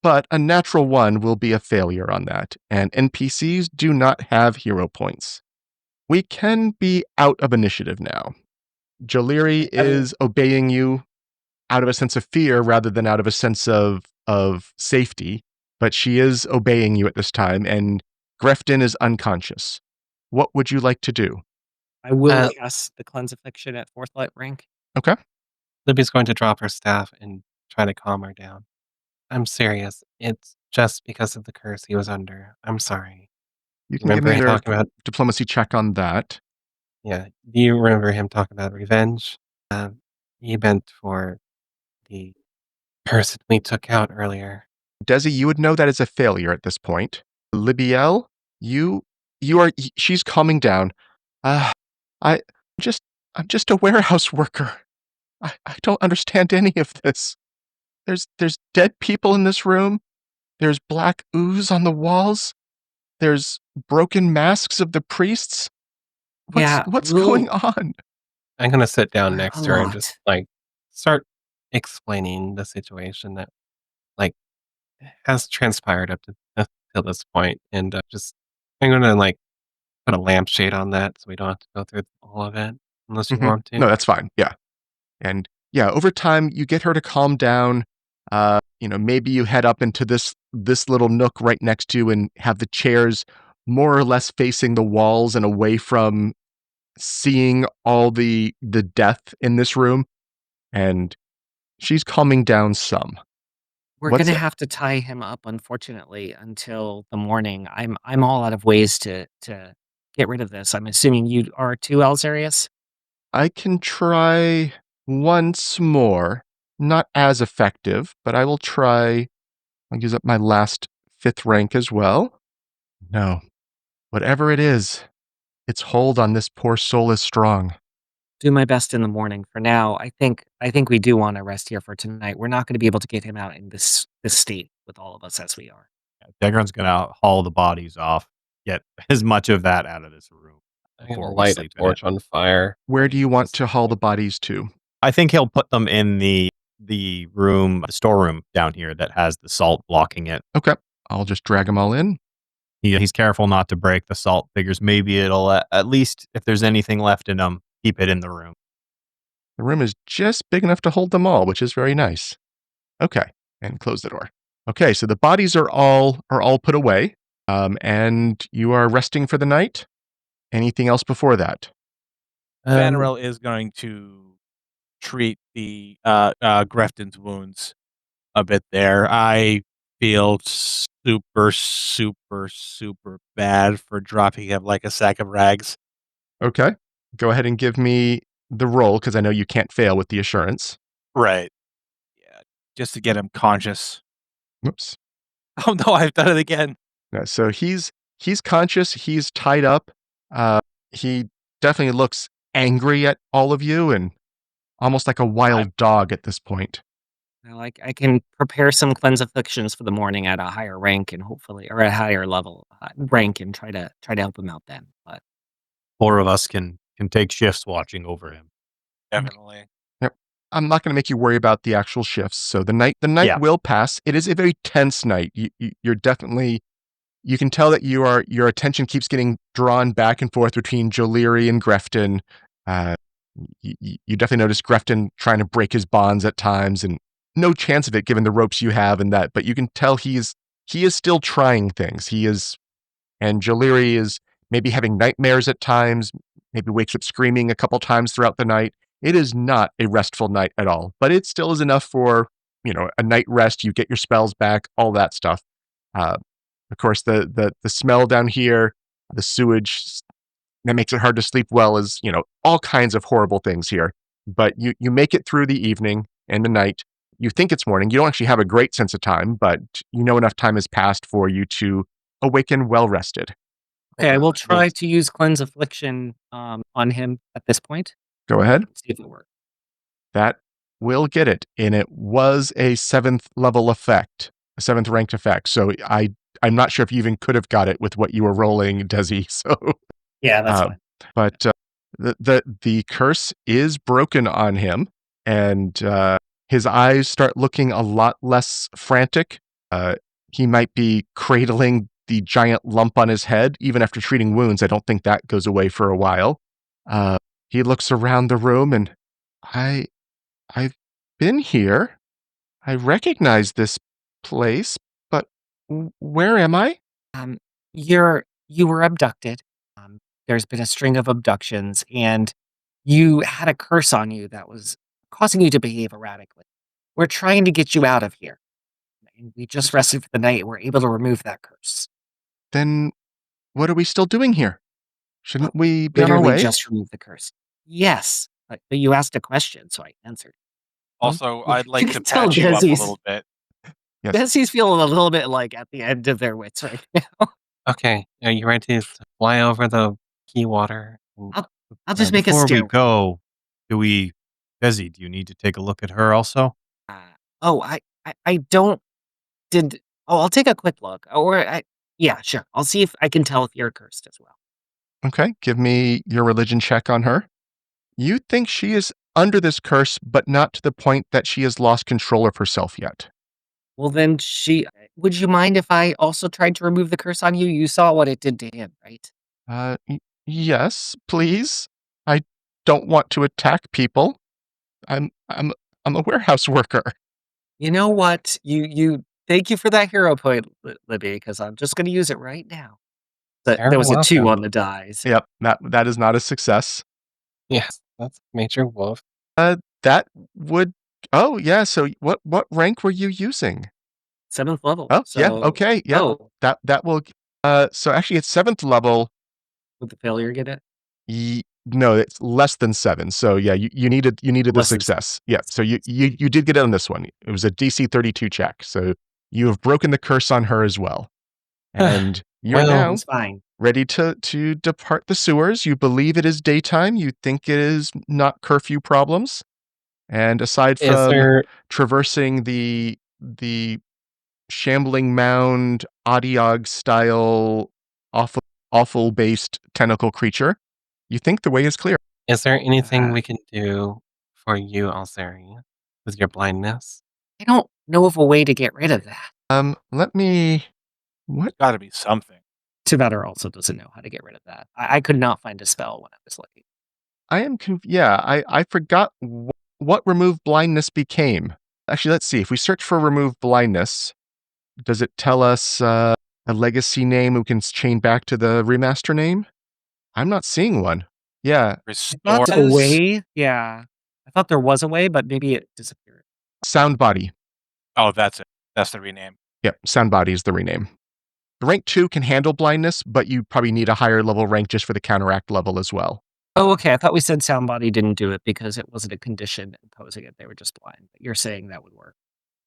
But a natural 1 will be a failure on that, and NPCs do not have hero points. We can be out of initiative now. Jaliri is obeying you out of a sense of fear rather than out of a sense of safety, but she is obeying you at this time, and Grefton is unconscious. What would you like to do? I will cast the cleanse affliction at 4th light rank. Okay. Libby's going to drop her staff and try to calm her down. I'm serious. It's just because of the curse he was under. I'm sorry. You can give me a diplomacy check on that. Yeah. Do you remember him talking about revenge? He meant for the person we took out earlier. Dezi, you would know that is a failure at this point. Libbiel, she's calming down. I'm just a warehouse worker. I don't understand any of this. There's dead people in this room. There's black ooze on the walls. There's broken masks of the priests. What's going on? I'm gonna sit down next to her and lot. just start explaining the situation that has transpired up to this point, and I'm gonna put a lampshade on that so we don't have to go through all of it unless you want to. No, that's fine. Yeah. And yeah, over time you get her to calm down. Maybe you head up into this little nook right next to you and have the chairs more or less facing the walls and away from seeing all the death in this room. And she's calming down some. We're gonna have to tie him up, unfortunately, until the morning. I'm all out of ways to get rid of this. I'm assuming you are too, Alzarius? I can try once more. Not as effective, but I will try. I'll use up my last 5th rank as well. No. Whatever it is, its hold on this poor soul is strong. Do my best in the morning. For now, I think we do want to rest here for tonight. We're not going to be able to get him out in this state with all of us as we are. Daegron's going to haul the bodies off, get as much of that out of this room. I'm gonna light a torch on fire. Where do you want to haul the bodies to? I think he'll put them in the room, the storeroom down here that has the salt blocking it. Okay. I'll just drag them all in. He's careful not to break the salt. Figures maybe it'll, at least if there's anything left in them, keep it in the room. The room is just big enough to hold them all, which is very nice. Okay. And close the door. Okay. So the bodies are all put away. And you are resting for the night. Anything else before that? Vanarel is going to treat the Grefton's wounds a bit there. I feel super, super, super bad for dropping him like a sack of rags. Okay. Go ahead and give me the roll, because I know you can't fail with the assurance. Right. Yeah. Just to get him conscious. Whoops. Oh no, I've done it again. Yeah, so he's conscious. He's tied up. He definitely looks angry at all of you and almost like a wild dog at this point. Well, I can prepare some cleanse afflictions for the morning at a higher rank and hopefully, or a higher level rank, and try to help him out then. But 4 of us can take shifts watching over him. Definitely. Yep. I'm not going to make you worry about the actual shifts. So the night Yeah. will pass. It is a very tense night. You're definitely, you can tell that your attention keeps getting drawn back and forth between Joliri and Grefton. You definitely notice Grefton trying to break his bonds at times, and no chance of it given the ropes you have and that. But you can tell he is still trying things. And Joliri is maybe having nightmares at times. Maybe wakes up screaming a couple times throughout the night. It is not a restful night at all, but it still is enough for a night rest. You get your spells back, all that stuff. Of course, the smell down here, the sewage that makes it hard to sleep well is, all kinds of horrible things here. But you make it through the evening and the night. You think it's morning. You don't actually have a great sense of time, but enough time has passed for you to awaken well rested. okay, I will try to use cleanse affliction on him at this point. Go ahead. See if it works. That will get it. And it was a 7th level effect, a 7th ranked effect. So I'm not sure if you even could have got it with what you were rolling, Dezi. So Yeah, that's fine. But the curse is broken on him, and his eyes start looking a lot less frantic. He might be cradling the giant lump on his head. Even after treating wounds, I don't think that goes away for a while. He looks around the room, and I've been here. I recognize this place, but where am I? You were abducted. There's been a string of abductions, and you had a curse on you that was causing you to behave erratically. We're trying to get you out of here. And we just rested for the night. We're able to remove that curse. Then what are we still doing here? Shouldn't we be on our Literally way? just remove the curse. Yes, but you asked a question, so I answered. Also, I'd like You to can tell patch you up a Desi's- little bit. Yes. Desi's feeling a little bit like at the end of their wits right now. Okay, are you ready to fly over the key water? I'll just make a Before stairway. we go, Dezi, do you need to take a look at her also? I don't. I'll take a quick look. Yeah, sure. I'll see if I can tell if you're cursed as well. Okay, give me your religion check on her. You think she is under this curse, but not to the point that she has lost control of herself yet. Well, then would you mind if I also tried to remove the curse on you? You saw what it did to him, right? Yes, please. I don't want to attack people. I'm a warehouse worker. You know what? You thank you for that hero point, Libby, because I'm just going to use it right now. There was a 2 on the dice. Yep, that is not a success. Yes, that's Major Wolf. That would. Oh yeah. So what rank were you using? 7th level. Oh yeah. so- Okay. Yeah. Oh, That will. So actually, it's 7th level. would the failure get it? No, it's less than 7. So yeah, you needed the Less than success. Yeah. So you did get it on this one. It was a DC 32 check. So you have broken the curse on her as well, and you're Well, now It's fine. ready to depart the sewers. You believe it is daytime. You think it is not curfew problems, and aside is from there traversing the shambling mound, Adiog style, awful based tentacle creature, you think the way is clear. anything we can do for you, Alzeri, with your blindness? I don't know of a way to get rid of that. Let me. What? Got to be something. Tibetter also doesn't know how to get rid of that. I could not find a spell when I was looking. I am. Yeah, I forgot what remove blindness became. Actually, let's see. If we search for remove blindness, does it tell us a legacy name we can chain back to the remaster name? I'm not seeing one. Yeah, Not a Restores. way. Yeah. I thought there was a way, but maybe it disappeared. sound body. Oh, that's it. That's the rename. Yep, sound body is the rename. The rank 2 can handle blindness, but you probably need a higher level rank just for the counteract level as well. Oh, okay. I thought we said sound body didn't do it because it wasn't a condition imposing it. They were just blind. But you're saying that would work.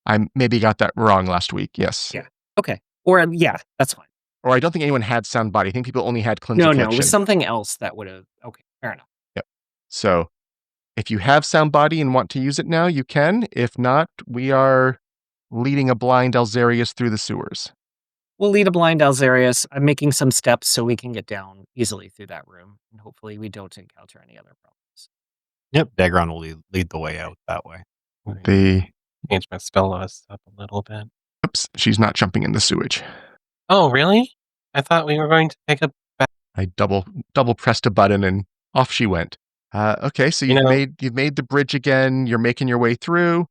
I maybe got that wrong last week. Yes. Yeah. Okay. Or yeah, that's fine. Or I don't think anyone had sound body. I think people only had cleanse No, affliction. it was something else that would have. Okay, fair enough. So if you have sound body and want to use it now, you can. If not, we are leading a blind Alzarius through the sewers. We'll lead a blind Alzarius. I'm making some steps so we can get down easily through that room, and hopefully we don't encounter any other problems. Yep, Daegron will lead the way out that way. The Change my spell list up a little bit. oops, she's not jumping in the sewage. Oh, really? I thought we were going to take a back. I double pressed a button and off she went. Okay, so you've made the bridge again. You're making your way through.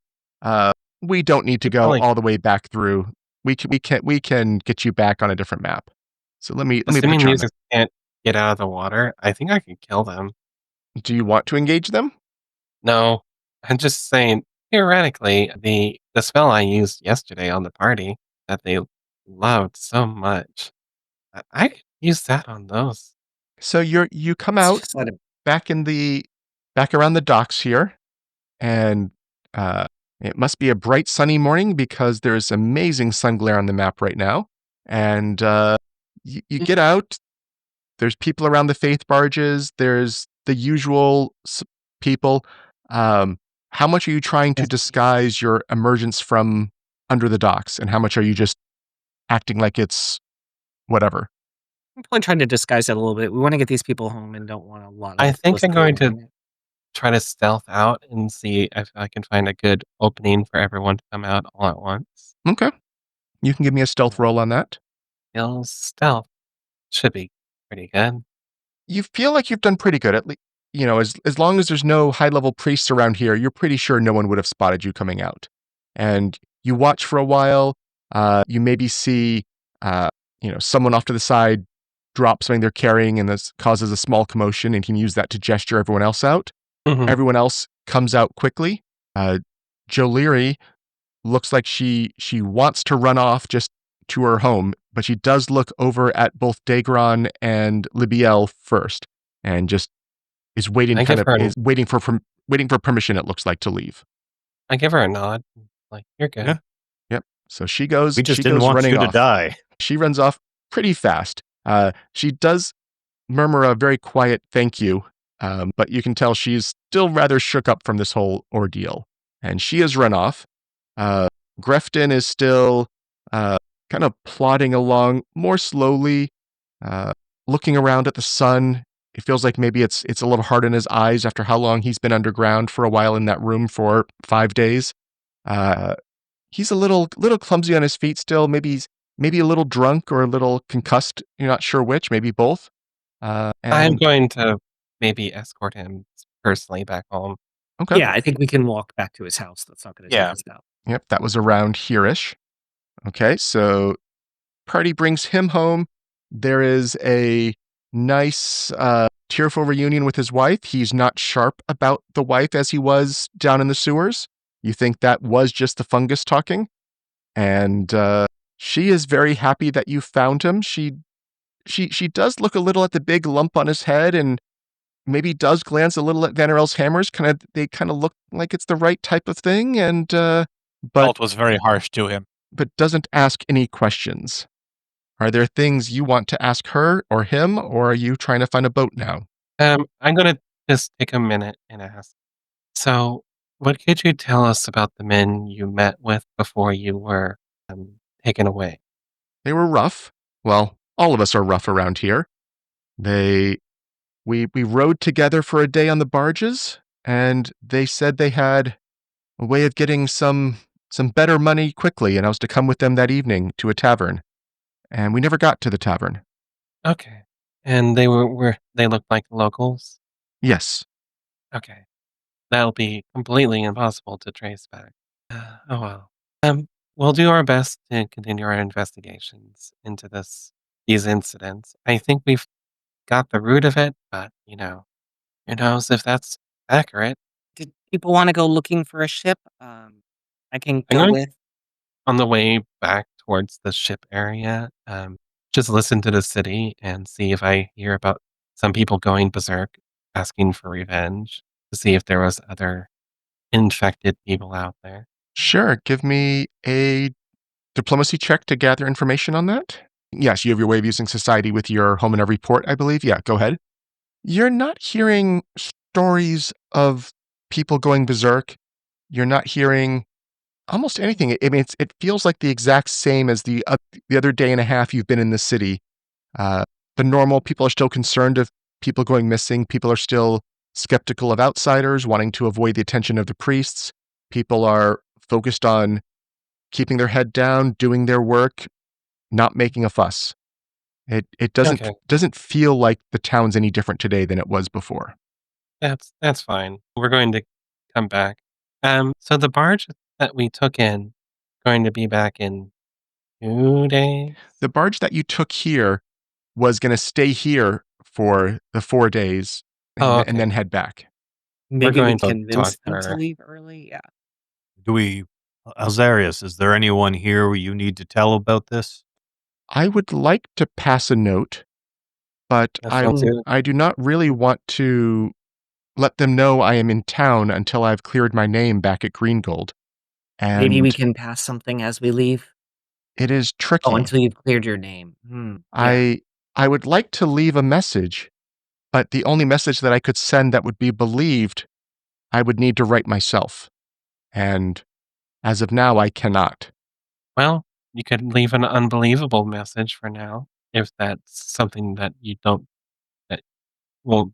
We don't need to go Probably- all the way back through. We can get you back on a different map. So let me put Assuming you on these can't get out of the water, I think I could kill them. that. Do you want to engage them? No, I'm just saying, theoretically, the spell I used yesterday on the party that they loved so much, I could use that on those. So you come Let's out just let him. back around the docks here, and it must be a bright sunny morning because there's amazing sun glare on the map right now. And you get out. There's people around the faith barges. There's the usual people. How much are you trying to disguise your emergence from under the docks, and how much are you just acting like it's whatever? I'm probably trying to disguise that a little bit. We want to get these people home and don't want a lot of. I think I'm going to publicity. try to stealth out and see if I can find a good opening for everyone to come out all at once. Okay, you can give me a stealth roll on that. Stealth should be pretty good. You feel like you've done pretty good. At least, as long as there's no high level priests around here, you're pretty sure no one would have spotted you coming out. And you watch for a while. You maybe see, someone off to the side drop something they're carrying, and this causes a small commotion, and can use that to gesture everyone else out. Mhm. Everyone else comes out quickly. Joleary looks like she wants to run off just to her home, but she does look over at both Daegron and Libbiel first, and just is waiting, waiting for permission. It looks like to leave. I give her a nod. Like, you're good. Yeah. Yep. So she goes. We just she didn't goes want running you to off. die. She runs off pretty fast. She does murmur a very quiet thank you, but you can tell she's still rather shook up from this whole ordeal. And she has run off. Grefton is still kind of plodding along more slowly, looking around at the sun. It feels like maybe it's a little hard in his eyes after how long he's been underground for a while in that room for 5 days. He's a little clumsy on his feet still. Maybe a little drunk or a little concussed. You're not sure which. Maybe both. I'm going to maybe escort him personally back home. Okay. Yeah, I think we can walk back to his house. That's not going to Yeah. take us down. Yep, that was around here-ish. Okay, so party brings him home. There is a nice, tearful reunion with his wife. He's not sharp about the wife as he was down in the sewers. You think that was just the fungus talking. And she is very happy that you found him. She does look a little at the big lump on his head, and maybe does glance a little at Vanarel's hammers. They kind of look like it's the right type of thing, and but Alt was very harsh to him. but doesn't ask any questions. Are there things you want to ask her or him, or are you trying to find a boat now? I'm going to just take a minute and ask. So, what could you tell us about the men you met with before you were taken away? They were rough. Well, all of us are rough around here. We rode together for a day on the barges, and they said they had a way of getting some better money quickly, and I was to come with them that evening to a tavern. And we never got to the tavern. Okay. And they they looked like locals? Yes. Okay. That'll be completely impossible to trace back. Oh well. We'll do our best to continue our investigations into these incidents. I think we've got the root of it, but Who knows if that's accurate? Did people want to go looking for a ship? I can I'm go going with. on the way back towards the ship area. Just listen to the city and see if I hear about some people going berserk, asking for revenge, to see if there was other infected people out there. Sure, give me a diplomacy check to gather information on that. Yes, you have your way of using society with your home and every port, I believe. Yeah, go ahead. You're not hearing stories of people going berserk. You're not hearing almost anything. I mean, it feels like the exact same as the other day and a half you've been in the city. Uh, the normal people are still concerned of people going missing. People are still skeptical of outsiders, wanting to avoid the attention of the priests. People are focused on keeping their head down, doing their work, not making a fuss. It Okay, doesn't feel like the town's any different today than it was before. that's fine. We're going to come back. So the barge that we took in going to be back in 2 days. The barge that you took here was going to stay here for the 4 days Oh, and okay. then head back. We're Maybe we going to convince talk to them to her. leave early. Yeah. Do we, Alzarius, is there anyone here you need to tell about this? I would like to pass a note, but That sounds good. I do not really want to let them know I am in town until I've cleared my name back at Greengold. Maybe we And can pass something as we leave. it is Oh, tricky. until you've cleared your name. Yeah. I would like to leave a message, but the only message that I could send that would be believed, I would need to write myself. And as of now, I cannot. Well, you could leave an unbelievable message for now if that's something that you don't that will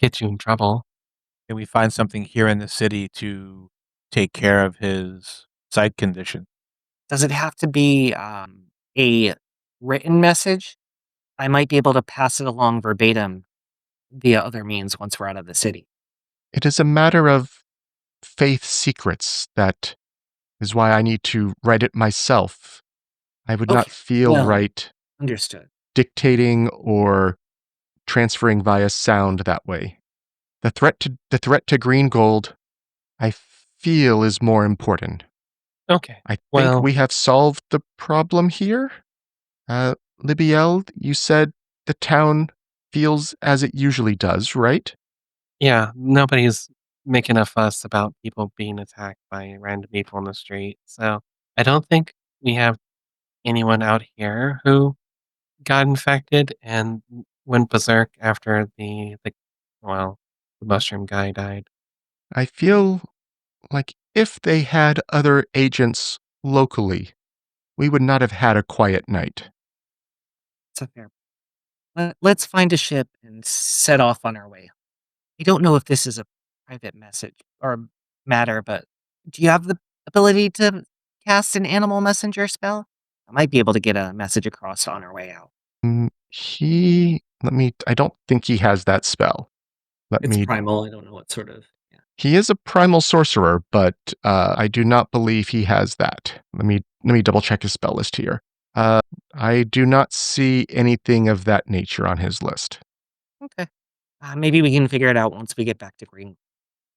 get you in trouble. Can we find something here in the city to take care of his sight condition? Does it have to be a written message? I might be able to pass it along verbatim via other means once we're out of the city. It is a matter of faith secrets that is why I need to write it myself. I would not Okay. feel Well, right understood. dictating or transferring via sound that way. The threat to Greengold, I feel, is more important. Okay. I think Well, we have solved the problem here. Libbiel, you said the town feels as it usually does, right? yeah, nobody's making a fuss about people being attacked by random people on the street. So I don't think we have anyone out here who got infected and went berserk after the mushroom guy died. I feel like if they had other agents locally, we would not have had a quiet night. It's a fair. Let's find a ship and set off on our way. I don't know if this is a private message or matter, but do you have the ability to cast an animal messenger spell? I might be able to get a message across on our way out. I don't think he has that spell. It's primal. I don't know what sort of. Yeah. He is a primal sorcerer, but I do not believe he has that. Let me double check his spell list here. I do not see anything of that nature on his list. Okay. Maybe we can figure it out once we get back to Green.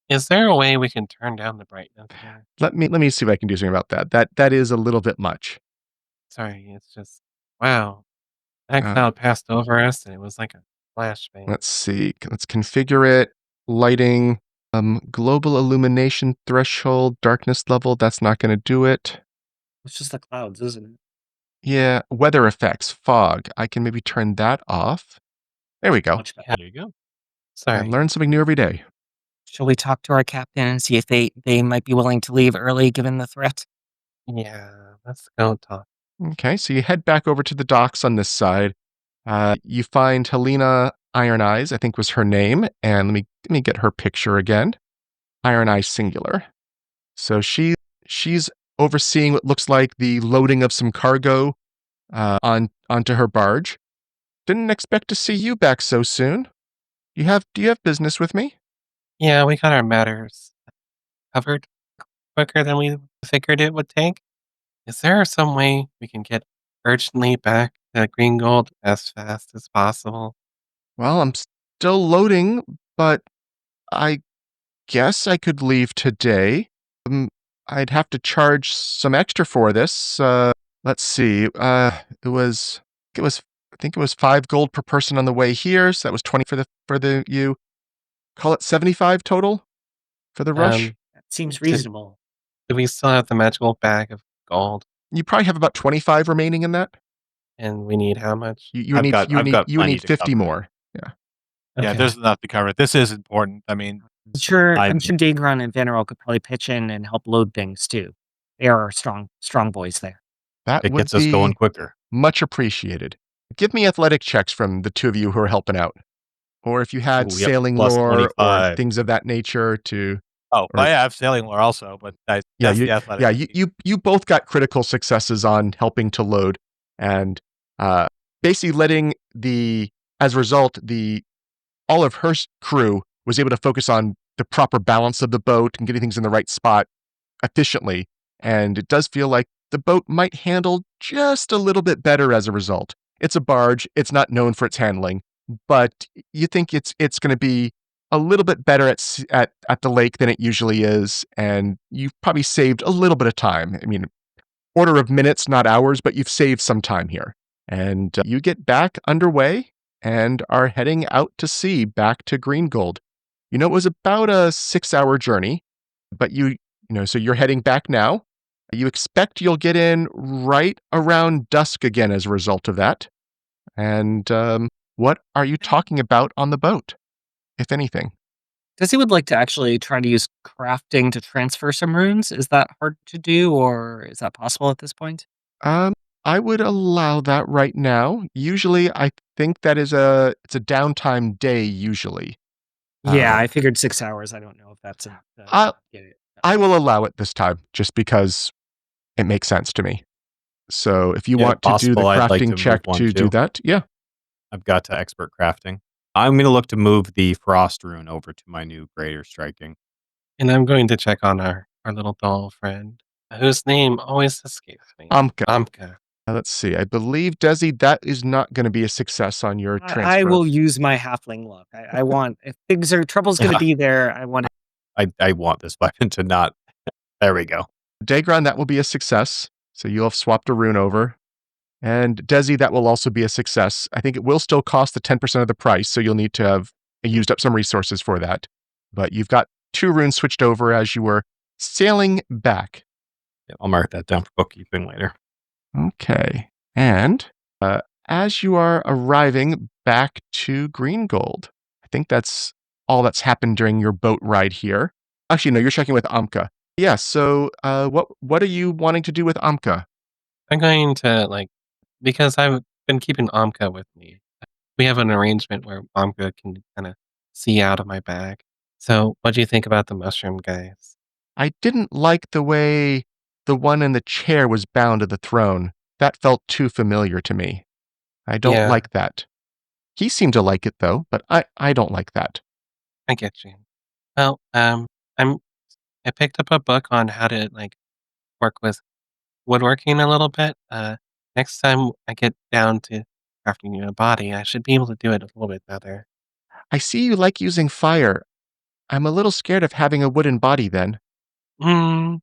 Is there a way we can turn down the brightness here? Let me see if I can do something about that. That is a little bit much. Sorry, it's just wow. That Uh, cloud passed over us and it was like a flashbang. let's see. Let's configure it. Lighting, global illumination threshold, darkness level. That's not going to do it. It's just the clouds, isn't it? Yeah, weather effects, fog. I can maybe turn that off. There we go. Much better. Yeah. There you go. I Sorry. learn something new every day. Shall we talk to our captain and see if they might be willing to leave early given the threat? Yeah, let's go talk. Okay, so you head back over to the docks on this side. You find Helena Iron Eyes, I think was her name, and let me get her picture again. Iron Eyes singular. So she's overseeing what looks like the loading of some cargo onto her barge. Didn't expect to see you back so soon. Do you have business with me? Yeah, we got our matters covered quicker than we figured it would take. Is there some way we can get urgently back to Greengold as fast as possible? Well, I'm still loading, but I guess I could leave today. I'd have to charge some extra for this. Let's see. I think it was 5 gold per person on the way here, so that was 20 for the you. Call it 75 total for the rush. That seems Did- reasonable. Do we still have the magical bag of gold? You probably have about 25 remaining in that. And we need how much? You I've need got- you I've need got you would plenty need to 50 cover. more. Yeah, Okay. there's enough to cover it. This is important. I mean, I'm sure I'm- Daegron and Vanarel could probably pitch in and help load things too. They are strong boys there. That It would gets us be going quicker. much appreciated. Give me athletic checks from the two of you who are helping out. Or if you had Ooh, yep, sailing plus lore or 25. things of that nature to oh, Or- I have sailing lore also, but that's the athletic. you both got critical successes on helping to load and basically letting as a result, all of her crew was able to focus on the proper balance of the boat and getting things in the right spot efficiently. And it does feel like the boat might handle just a little bit better as a result. It's a barge. It's not known for its handling, but you think it's going to be a little bit better at the lake than it usually is. And you've probably saved a little bit of time. I mean, order of minutes, not hours, but you've saved some time here. And you get back underway and are heading out to sea back to Greengold. It was about a 6-hour journey, but so you're heading back now. You expect you'll get in right around dusk again as a result of that. And what are you talking about on the boat, if anything? Dezi would like to actually try to use crafting to transfer some runes. Is that hard to do, or is that possible at this point? I would allow that right now. Usually, I think that it's a downtime day. Usually, Yeah, I figured 6 hours. I don't know if that's enough. I'll- Get it. I will allow it this time, just because it makes sense to me. So, if you Yeah, want to do the possible, I'd like to crafting move check one to do too. that, yeah. I've got to expert crafting. I'm going to look to move the frost rune over to my new greater striking. And I'm going to check on our little doll friend, whose name always escapes me. Amka. Amka. Let's see. I believe, Dezi, that is not going to be a success on your transfer. I will use my halfling luck. I want, if trouble's going to be there, I want I want this weapon to not. There we go. Daegron, that will be a success. So you'll have swapped a rune over. And Dezi, that will also be a success. I think it will still cost the 10% of the price, so you'll need to have used up some resources for that. But you've got 2 runes switched over as you were sailing back. Yeah, I'll mark that down for bookkeeping later. Okay. And as you are arriving back to Greengold, I think that's all that's happened during your boat ride here. Actually, no, you're checking with Amka. Yeah, so what are you wanting to do with Amka? I'm going to, because I've been keeping Amka with me. We have an arrangement where Amka can kind of see out of my bag. So, what do you think about the mushroom guys? I didn't like the way the one in the chair was bound to the throne. That felt too familiar to me. I don't Yeah. like that. He seemed to like it, though, but I don't like that. I get you. Well, I picked up a book on how to work with woodworking a little bit. Next time I get down to crafting you a body, I should be able to do it a little bit better. I see you like using fire. I'm a little scared of having a wooden body then. Hmm.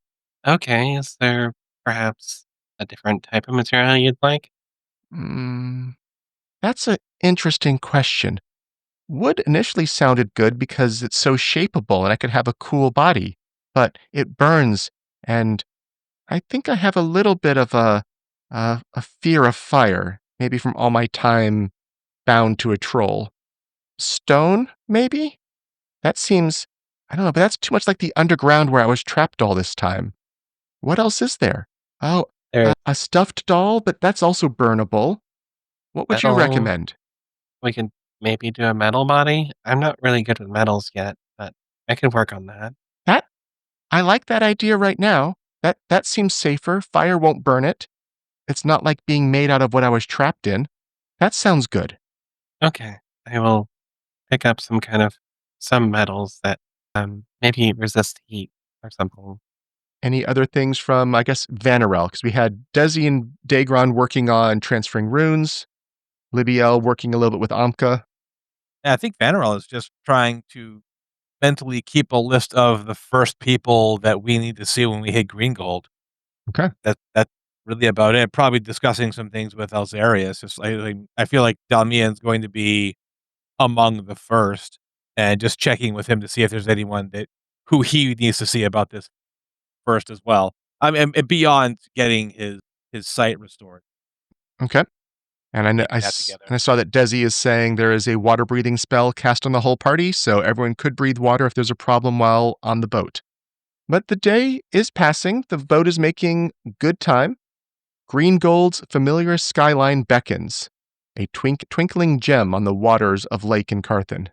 Okay. Is there perhaps a different type of material you'd like? That's an interesting question. Wood initially sounded good because it's so shapeable and I could have a cool body, but it burns, and I think I have a little bit of a fear of fire, maybe from all my time bound to a troll. Stone, maybe? That seems, I don't know, but that's too much like the underground where I was trapped all this time. What else is there? Oh, There- a stuffed doll, but that's also burnable. What would you Metal. recommend? We could maybe do a metal body. I'm not really good with metals yet, but I could work on that. I like that idea right now. That seems safer. Fire won't burn it. It's not like being made out of what I was trapped in. That sounds good. Okay. I will pick up some metals that maybe resist heat or something. Any other things from, I guess, Vanarel? Because we had Dezi and Daegron working on transferring runes, Libbiel working a little bit with Amka. Yeah, I think Vanarel is just trying to mentally keep a list of the first people that we need to see when we hit Greengold. Okay. That's really about it. Probably discussing some things with Alzarius. I feel like Dalmian's going to be among the first, and just checking with him to see if there's anyone who he needs to see about this first as well. I mean, and beyond getting his sight restored. Okay. And I saw that Dezi is saying there is a water breathing spell cast on the whole party, so everyone could breathe water if there's a problem while on the boat. But the day is passing. The boat is making good time. Greengold's familiar skyline beckons, a twinkling gem on the waters of Lake Incarthen.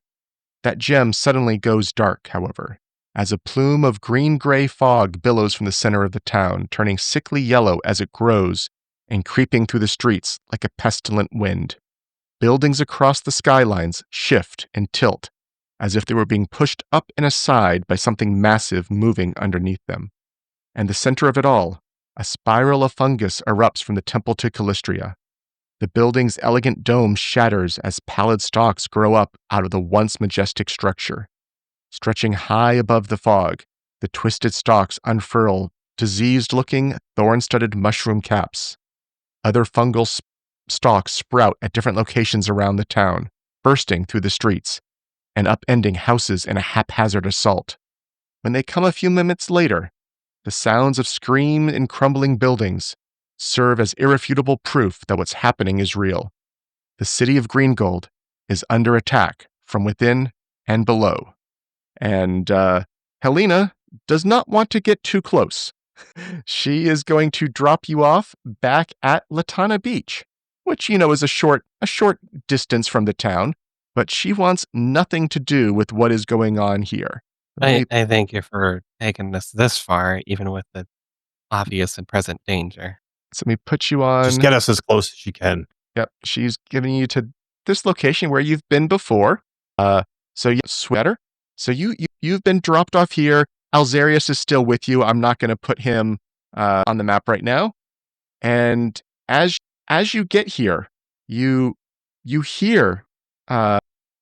That gem suddenly goes dark, however, as a plume of green-gray fog billows from the center of the town, turning sickly yellow as it grows and creeping through the streets like a pestilent wind. Buildings across the skylines shift and tilt, as if they were being pushed up and aside by something massive moving underneath them. And the center of it all, a spiral of fungus erupts from the temple to Callistria. The building's elegant dome shatters as pallid stalks grow up out of the once majestic structure. Stretching high above the fog, the twisted stalks unfurl diseased-looking, thorn-studded mushroom caps. Other fungal stalks sprout at different locations around the town, bursting through the streets and upending houses in a haphazard assault. When they come a few minutes later, the sounds of screamed and crumbling buildings serve as irrefutable proof that what's happening is real. The city of Greengold is under attack from within and below. And Helena does not want to get too close. She is going to drop you off back at Latana Beach, which, is a short distance from the town, but she wants nothing to do with what is going on here. I thank you for taking this far, even with the obvious and present danger. So let me put you on. Just get us as close as you can. Yep, she's giving you to this location where you've been before. So you sweater. So you've been dropped off here. Alzarius is still with you. I'm not going to put him on the map right now. And as you get here, you hear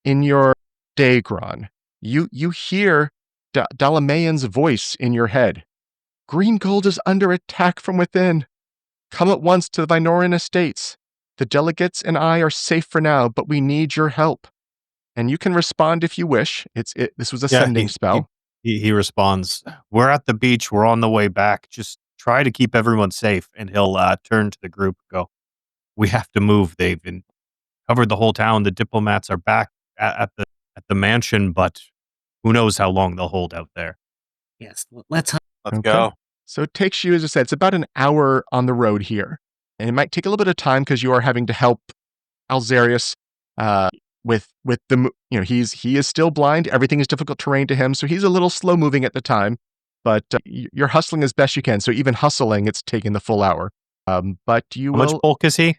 in your Daegron, you hear Dalamayan's voice in your head. Greengold is under attack from within. Come at once to the Vinoran estates. The delegates and I are safe for now, but we need your help. And you can respond if you wish. This was a sending spell. He responds, "We're at the beach. We're on the way back. Just try to keep everyone safe." And he'll turn to the group and go, "We have to move. They've been covered the whole town. The diplomats are back at the mansion, but who knows how long they'll hold out there." Yes, let's go. So it takes you, as I said, it's about an hour on the road here. And it might take a little bit of time because you are having to help Alzarius with the, he is still blind. Everything is difficult terrain to him. So he's a little slow moving at the time, but you're hustling as best you can. So even hustling, it's taking the full hour. But you How much bulk is he?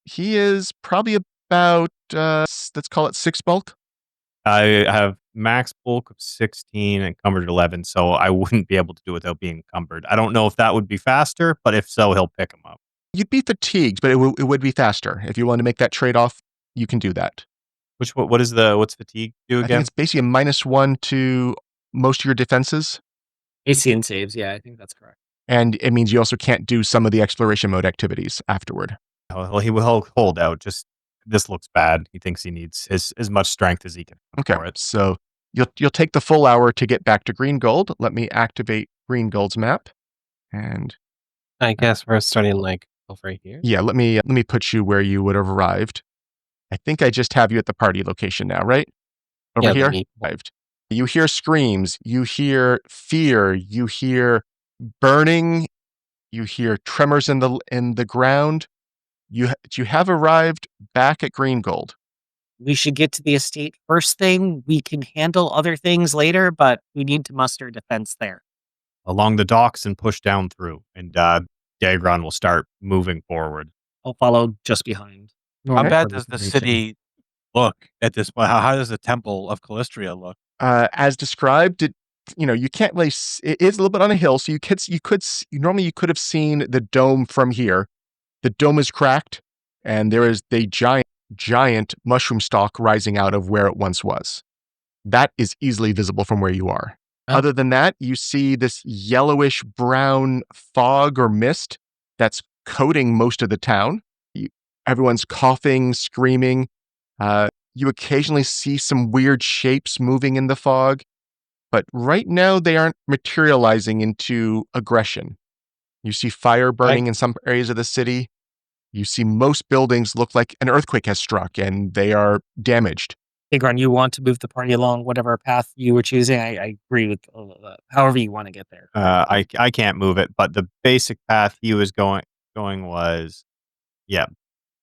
He is probably about, let's call it 6 bulk. I have max bulk of 16 and encumbered 11, so I wouldn't be able to do it without being encumbered. I don't know if that would be faster, but if so, he'll pick him up. You'd be fatigued, but it would be faster. If you want to make that trade-off, you can do that. What's fatigue do again? I think it's basically a -1 to most of your defenses. AC and saves, yeah, I think that's correct. And it means you also can't do some of the exploration mode activities afterward. Well, he will hold out. Just this looks bad. He thinks he needs as much strength as he can. Okay, for it. so you'll take the full hour to get back to Greengold. Let me activate Greengold's map, and I guess we're starting over here. yeah, let me put you where you would have arrived. I think I just have you at the party location now, right? Over here, arrived. You hear screams. You hear fear. You hear burning. You hear tremors in the ground. You have arrived back at Greengold. We should get to the estate first thing. We can handle other things later, but we need to muster defense there. Along the docks and push down through, and Daegron will start moving forward. I'll follow just behind. How bad does the city look at this point? How does the Temple of Callistria look? As described, you can't really. It is a little bit on a hill, so normally you could have seen the dome from here. The dome is cracked, and there is the giant mushroom stalk rising out of where it once was. That is easily visible from where you are. Oh. Other than that, you see this yellowish brown fog or mist that's coating most of the town. Everyone's coughing, screaming. You occasionally see some weird shapes moving in the fog, but right now they aren't materializing into aggression. You see fire burning in some areas of the city. You see most buildings look like an earthquake has struck and they are damaged. Daegron, you want to move the party along whatever path you were choosing. I agree with however you want to get there. I can't move it, but the basic path he was going was,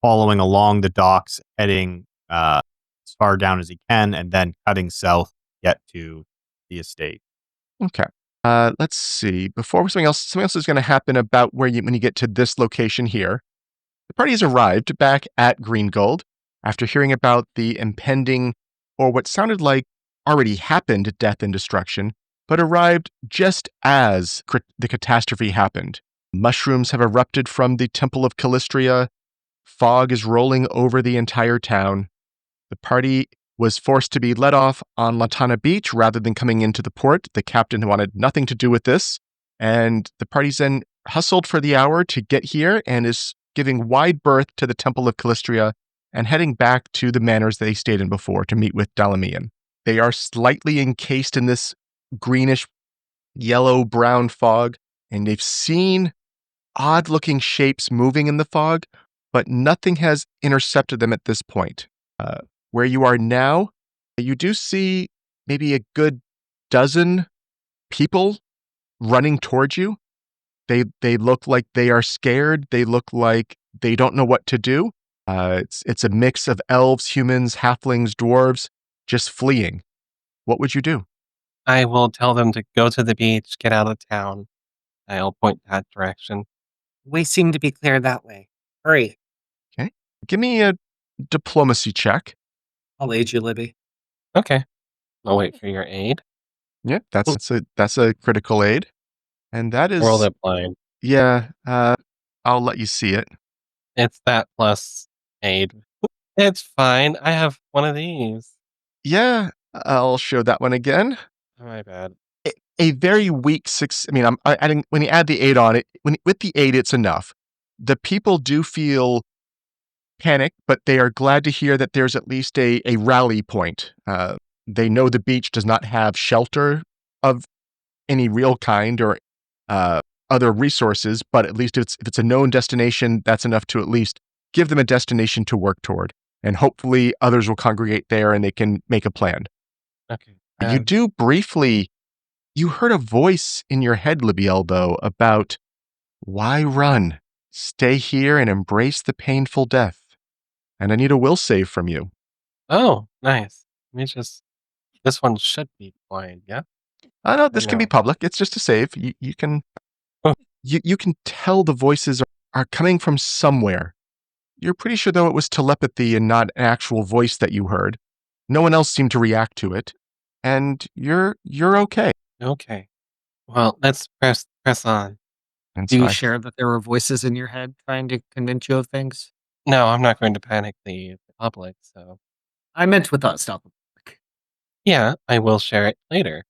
following along the docks, heading as far down as he can, and then cutting south, get to the estate. Okay. Let's see. Before something else is going to happen about when you get to this location here. The party has arrived back at Greengold after hearing about the impending, or what sounded like already happened, death and destruction, but arrived just as the catastrophe happened. Mushrooms have erupted from the Temple of Callistria. Fog is rolling over the entire town. The party was forced to be let off on Latana Beach rather than coming into the port. The captain wanted nothing to do with this, and the party's then hustled for the hour to get here and is giving wide berth to the Temple of Callistria and heading back to the manors they stayed in before to meet with Dalamian. They are slightly encased in this greenish, yellow-brown fog, and they've seen odd-looking shapes moving in the fog, but nothing has intercepted them at this point. Where you are now, you do see maybe a good dozen people running towards you. They look like they are scared. They look like they don't know what to do. It's a mix of elves, humans, halflings, dwarves, just fleeing. What would you do? I will tell them to go to the beach, get out of town. I'll point that direction. We seem to be clear that way. Hurry. Okay. Give me a diplomacy check. I'll aid you, Libby. Okay. I'll wait for your aid. Yeah, that's a critical aid. And that is... Roll it blind. Yeah, I'll let you see it. It's that plus aid. It's fine. I have one of these. Yeah, I'll show that one again. Oh, my bad. A very weak six. I mean, I'm adding, when you add the 8 on it, with the 8, it's enough. The people do feel panic, but they are glad to hear that there's at least a rally point. They know the beach does not have shelter of any real kind or other resources, but at least if it's a known destination, that's enough to at least give them a destination to work toward. And hopefully others will congregate there and they can make a plan. Okay. You do briefly... You heard a voice in your head, Libbiel, though, about why run? Stay here and embrace the painful death. And I need a will save from you. Oh, nice. This one should be blind, yeah? No, this can be public. It's just a save. You can Oh. you can tell the voices are coming from somewhere. You're pretty sure, though, it was telepathy and not an actual voice that you heard. No one else seemed to react to it. And you're okay. Okay. Well, let's press on. And Do so you share that there were voices in your head trying to convince you of things? No, I'm not going to panic the public, so... I meant with us, not the public. Yeah, I will share it later.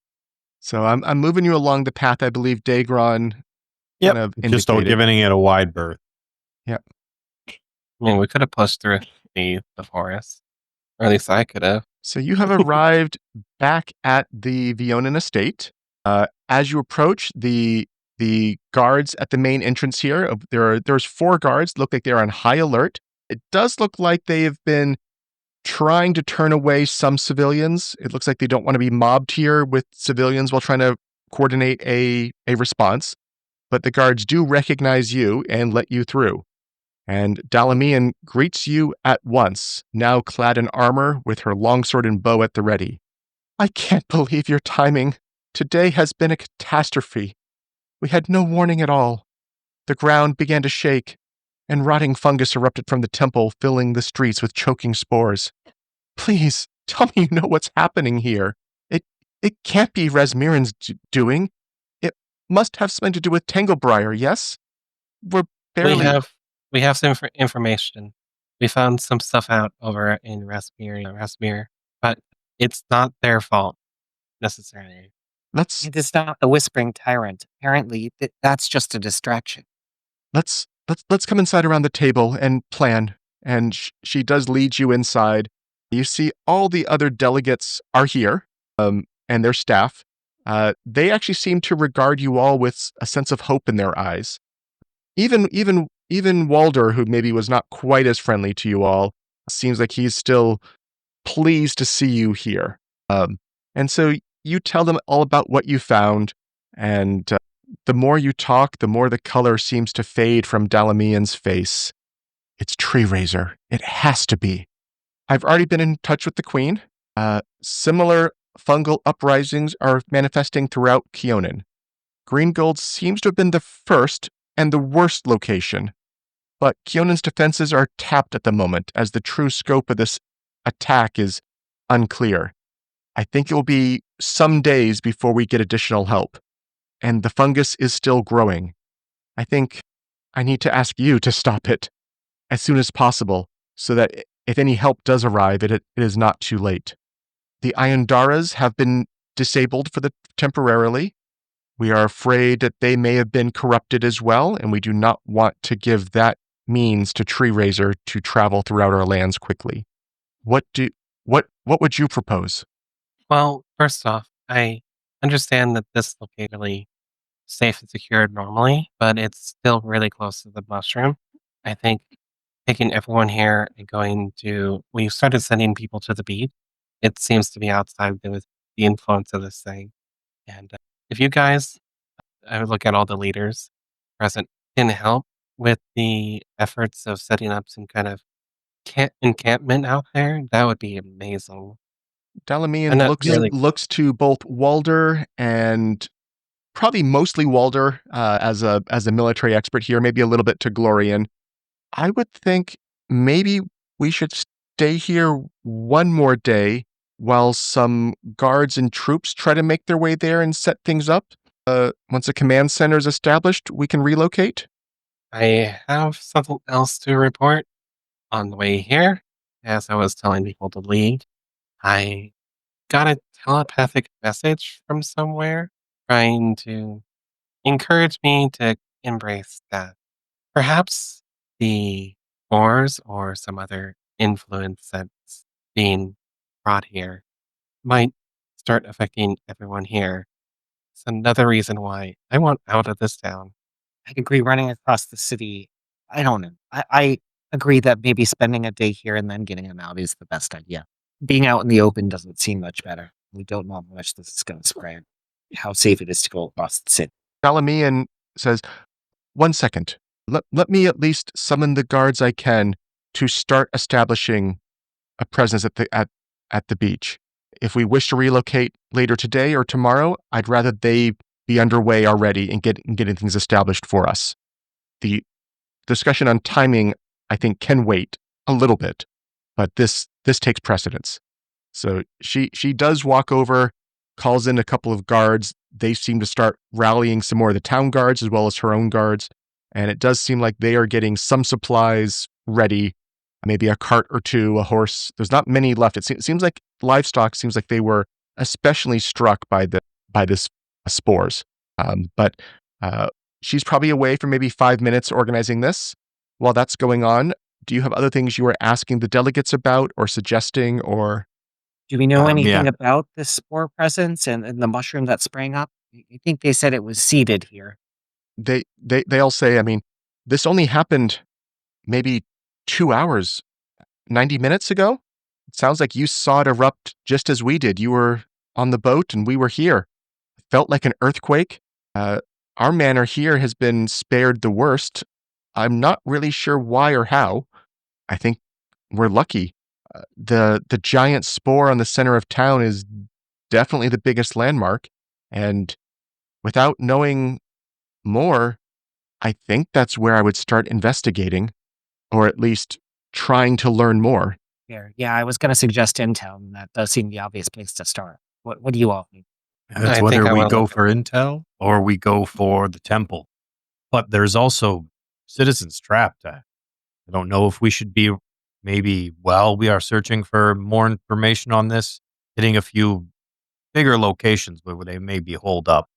So I'm moving you along the path I believe Daegron kind of Just indicated. giving it a wide berth. I mean, we could have pushed through the forest. Or at least I could have. So you have arrived back at the Vionin estate. As you approach the guards at the main entrance here, there's 4 guards. Look like they're on high alert. It does look like they have been trying to turn away some civilians. It looks like they don't want to be mobbed here with civilians while trying to coordinate a response. But the guards do recognize you and let you through. And Dalamian greets you at once, now clad in armor with her longsword and bow at the ready. I can't believe your timing. Today has been a catastrophe. We had no warning at all. The ground began to shake, and rotting fungus erupted from the temple, filling the streets with choking spores. Please, tell me you know what's happening here. It can't be Resmiran's doing. It must have something to do with Tanglebriar, yes? We're barely... We have some information. We found some stuff out over in Rasmir, but It's not their fault necessarily. Let's It is not the Whispering Tyrant. Apparently, that's just a distraction. let's come inside around the table and plan. And she does lead you inside. You see all the other delegates are here, and their staff. They actually seem to regard you all with a sense of hope in their eyes. Even Walder, who maybe was not quite as friendly to you all, seems like he's still pleased to see you here. And so you tell them all about what you found, and the more you talk, the more the color seems to fade from Dalamian's face. It's Tree Razor. It has to be. I've already been in touch with the Queen. Similar fungal uprisings are manifesting throughout Keonan. Greengold seems to have been the first and the worst location, but Keonan's defenses are tapped at the moment as the true scope of this attack is unclear. I think it will be some days before we get additional help, and the fungus is still growing. I think I need to ask you to stop it as soon as possible so that if any help does arrive, it is not too late. The Irondaras have been disabled temporarily. We are afraid that they may have been corrupted as well, and we do not want to give that means to Tree Razor to travel throughout our lands quickly. What would you propose? Well, first off, I understand that this location is really safe and secured normally, but it's still really close to the mushroom. I think taking everyone here and we started sending people to the beach. It seems to be outside the influence of this thing. And if you guys, I would look at all the leaders present, can help with the efforts of setting up some kind of encampment out there, that would be amazing. Dalamian not really- looks to both Walder and probably mostly Walder as a military expert here, maybe a little bit to Glorian. I would think maybe we should stay here one more day while some guards and troops try to make their way there and set things up. Once a command center is established, we can relocate. I have something else to report. On the way here, as I was telling people to leave, I got a telepathic message from somewhere trying to encourage me to embrace death. Perhaps the wars or some other influence that's being brought here might start affecting everyone here. It's another reason why I want out of this town. I agree. Running across the city, I don't know. I agree that maybe spending a day here and then getting him out is the best idea. Being out in the open doesn't seem much better. We don't know how much this is going to spread, how safe it is to go across the city. Dalamian says, 1 second. Let me at least summon the guards I can to start establishing a presence at the beach. If we wish to relocate later today or tomorrow, I'd rather they be underway already and getting things established for us. The discussion on timing, I think, can wait a little bit, but this takes precedence. So she does walk over, calls in a couple of guards. They seem to start rallying some more of the town guards as well as her own guards, and it does seem like they are getting some supplies ready, maybe a cart or two, a horse. There's not many left. It seems like livestock seems like they were especially struck by this spores. But she's probably away for maybe 5 minutes organizing this. While that's going on, do you have other things you were asking the delegates about or suggesting or? Do we know anything yeah. about this spore presence and the mushroom that sprang up? I think they said it was seeded here. They all say, I mean, this only happened maybe 2 hours, 90 minutes ago. It sounds like you saw it erupt just as we did. You were on the boat and we were here. It felt like an earthquake. Our manor here has been spared the worst. I'm not really sure why or how. I think we're lucky. The giant spore on the center of town is definitely the biggest landmark. And without knowing more, I think that's where I would start investigating, or at least trying to learn more. Here. Yeah, I was going to suggest Intown. That does seem the obvious place to start. What do you all think? That's I think whether I we wanna go look for intel or we go for the temple. But there's also citizens trapped. I don't know if we should be maybe while we are searching for more information on this, hitting a few bigger locations where they may be holed up.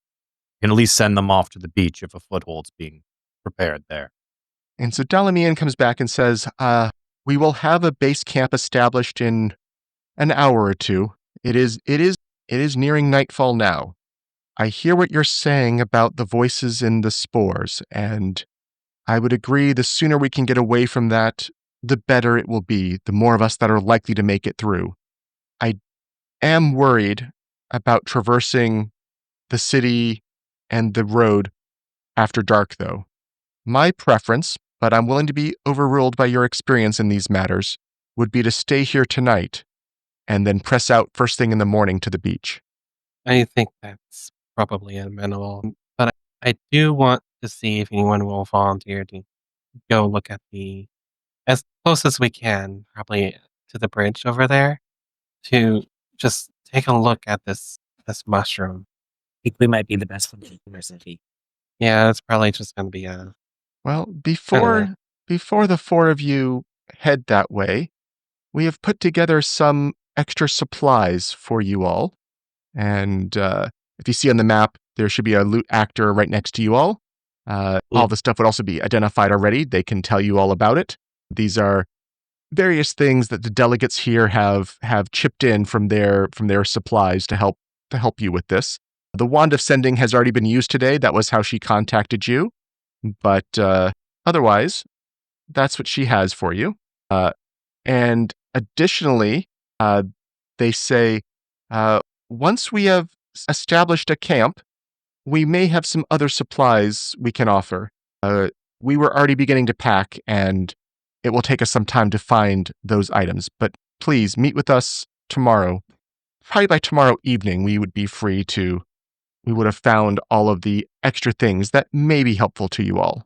You can at least send them off to the beach if a foothold's being prepared there. And so Dalamian comes back and says, we will have a base camp established in an hour or two. It is nearing nightfall now. I hear what you're saying about the voices in the spores, and I would agree the sooner we can get away from that, the better it will be, the more of us that are likely to make it through. I am worried about traversing the city and the road after dark, though. My preference, but I'm willing to be overruled by your experience in these matters, would be to stay here tonight and then press out first thing in the morning to the beach. I think that's probably amenable. But I do want to see if anyone will volunteer to go look at as close as we can, probably to the bridge over there, to just take a look at this mushroom. I think we might be the best one for the city. Yeah, it's probably just going to be a... Well, before the four of you head that way, we have put together some extra supplies for you all. And if you see on the map, there should be a loot actor right next to you all. All the stuff would also be identified already. They can tell you all about it. These are various things that the delegates here have chipped in from their supplies to help you with this. The Wand of Sending has already been used today. That was how she contacted you. But otherwise, that's what she has for you. And additionally, they say, once we have established a camp, we may have some other supplies we can offer. We were already beginning to pack, and it will take us some time to find those items. But please, meet with us tomorrow. Probably by tomorrow evening, we would have found all of the extra things that may be helpful to you all.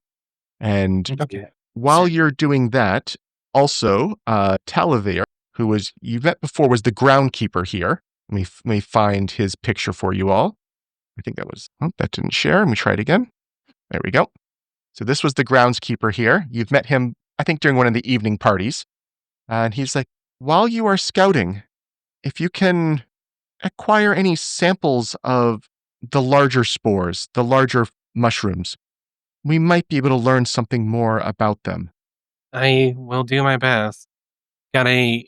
And while you're doing that, also, Talavir, who you've met before, was the groundkeeper here. Let me find his picture for you all. I think that didn't share. Let me try it again. There we go. So this was the groundskeeper here. You've met him, I think, during one of the evening parties. And he's like, while you are scouting, if you can acquire any samples of the larger spores, the larger mushrooms, we might be able to learn something more about them. I will do my best. Got a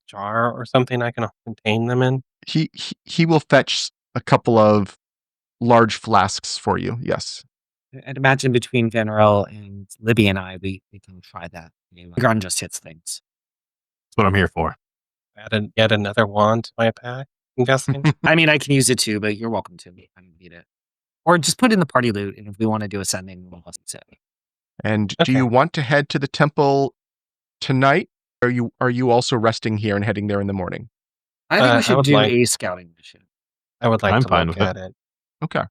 jar or something I can contain them in? He will fetch a couple of large flasks for you, yes. I'd imagine between Vanarel and Libby and I, we can try that. Daegron just hits things. That's what I'm here for. Add yet another wand to my pack, I'm guessing. I mean, I can use it too, but you're welcome to. I don't need it. Or just put it in the party loot, and if we want to do ascending, we'll sit. And do you want to head to the temple tonight? Or are you also resting here and heading there in the morning? I think we should do a scouting mission. I would like I'm to fine look with at it. Okay.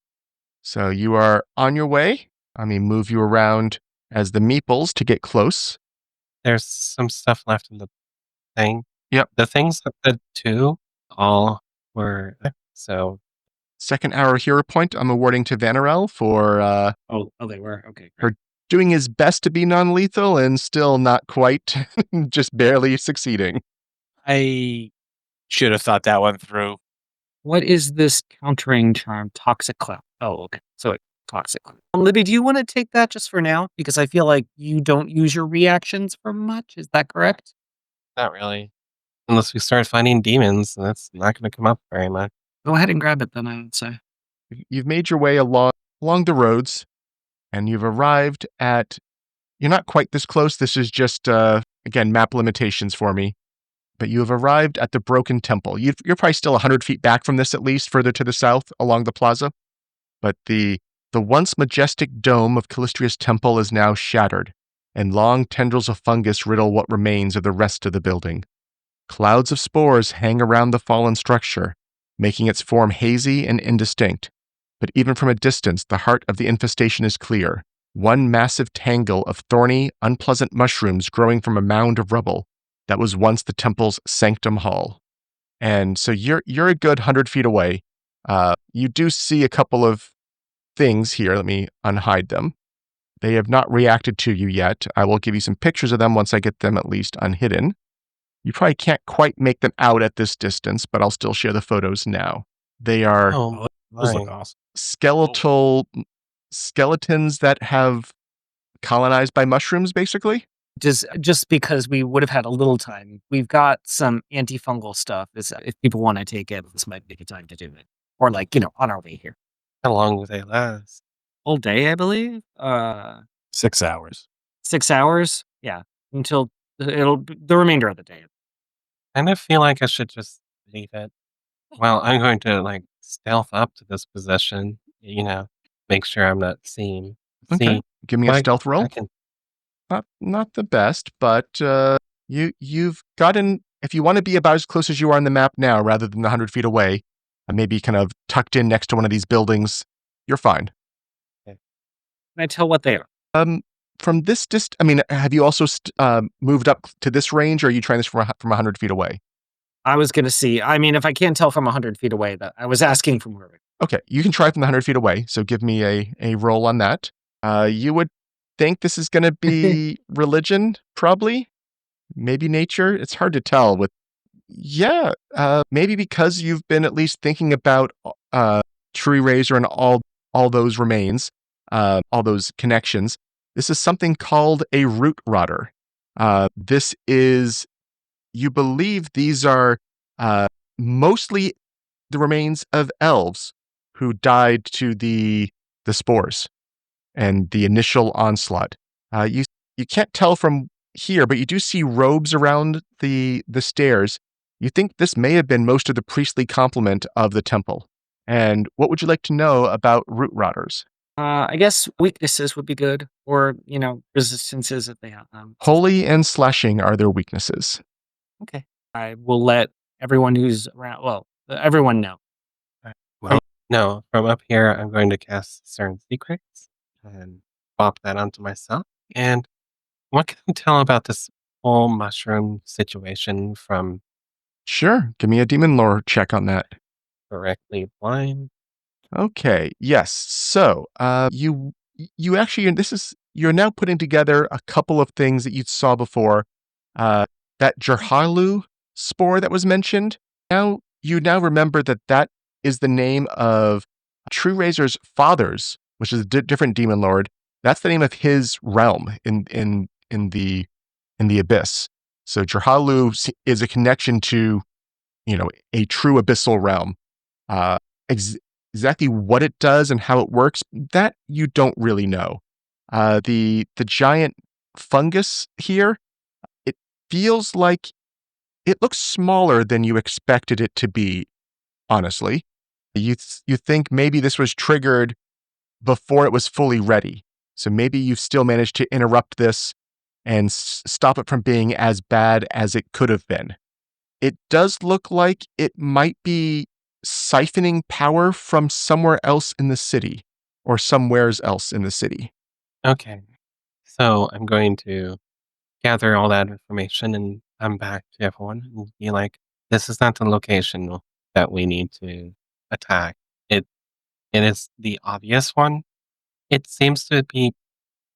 So you are on your way. I mean, move you around as the meeples to get close. There's some stuff left in the thing. Yep. The things that the two all were, so... Second hour hero point I'm awarding to Vanarel for... they were? Okay. For doing his best to be non-lethal and still not quite, just barely succeeding. I should have thought that one through. What is this countering charm? Toxic Cloud. Oh, okay. So Toxic Cloud. Libby, do you want to take that just for now? Because I feel like you don't use your reactions for much. Is that correct? Not really. Unless we start fighting demons, that's not going to come up very much. Go ahead and grab it then, I would say. You've made your way along the roads, and you've arrived at... You're not quite this close. This is just, again, map limitations for me. But you have arrived at the Broken Temple. You're probably still 100 feet back from this, at least, further to the south along the plaza. But the once majestic dome of Callistria's temple is now shattered, and long tendrils of fungus riddle what remains of the rest of the building. Clouds of spores hang around the fallen structure, making its form hazy and indistinct. But even from a distance, the heart of the infestation is clear. One massive tangle of thorny, unpleasant mushrooms growing from a mound of rubble that was once the temple's sanctum hall. And so you're a good 100 feet away. You do see a couple of things here. Let me unhide them. They have not reacted to you yet. I will give you some pictures of them once I get them at least unhidden. You probably can't quite make them out at this distance, but I'll still share the photos now. They are Oh, Those look my. awesome. skeletal skeletons that have colonized by mushrooms, basically. Just because we would have had a little time, we've got some antifungal stuff. If people want to take it, this might be the time to do it. Or on our way here. How long will they last? All day, I believe. 6 hours. 6 hours. Yeah, until it'll be the remainder of the day. I kind of feel like I should just leave it. Well, I'm going to stealth up to this position, make sure I'm not seen. Okay. See, Give me a what stealth roll. I can. Not the best, but you've gotten. If you want to be about as close as you are on the map now, rather than 100 feet away, and maybe kind of tucked in next to one of these buildings, you're fine. Can I tell what they are? From this I mean, have you also moved up to this range, or are you trying this from 100 feet away? I was going to see. I mean, if I can't tell from 100 feet away, that I was asking from where. Okay, you can try from 100 feet away. So give me a roll on that. You would think this is going to be religion, probably. Maybe nature. It's hard to tell. Maybe because you've been at least thinking about Tree Razor and all those remains, all those connections. This is something called a root rotter. This is, you believe these are mostly the remains of elves who died to the spores and the initial onslaught. You can't tell from here, but you do see robes around the stairs. You think this may have been most of the priestly complement of the temple. And what would you like to know about root rotters? I guess weaknesses would be good, or resistances if they have them. Holy and slashing are their weaknesses. Okay. I will let everyone who's around. Well, everyone know. Well, no, from up here, I'm going to cast Discern Secrets and pop that onto myself. And what can I tell about this whole mushroom situation from Sure, give me a demon lore check on that. Directly Blind? Okay, yes. So, you actually, you're now putting together a couple of things that you saw before. That Jerhalu spore that was mentioned. You now remember that is the name of True Razor's father's, which is a different demon lord. That's the name of his realm in the abyss. So Jerhalu is a connection to, a true abyssal realm. Exactly what it does and how it works, that you don't really know. The giant fungus here, it feels like it looks smaller than you expected it to be, honestly. You think maybe this was triggered before it was fully ready. So maybe you've still managed to interrupt this and stop it from being as bad as it could have been. It does look like it might be siphoning power from somewhere else in the city, or somewheres else in the city. Okay. So I'm going to gather all that information and come back to everyone and be like, this is not the location that we need to attack. It is the obvious one. It seems to be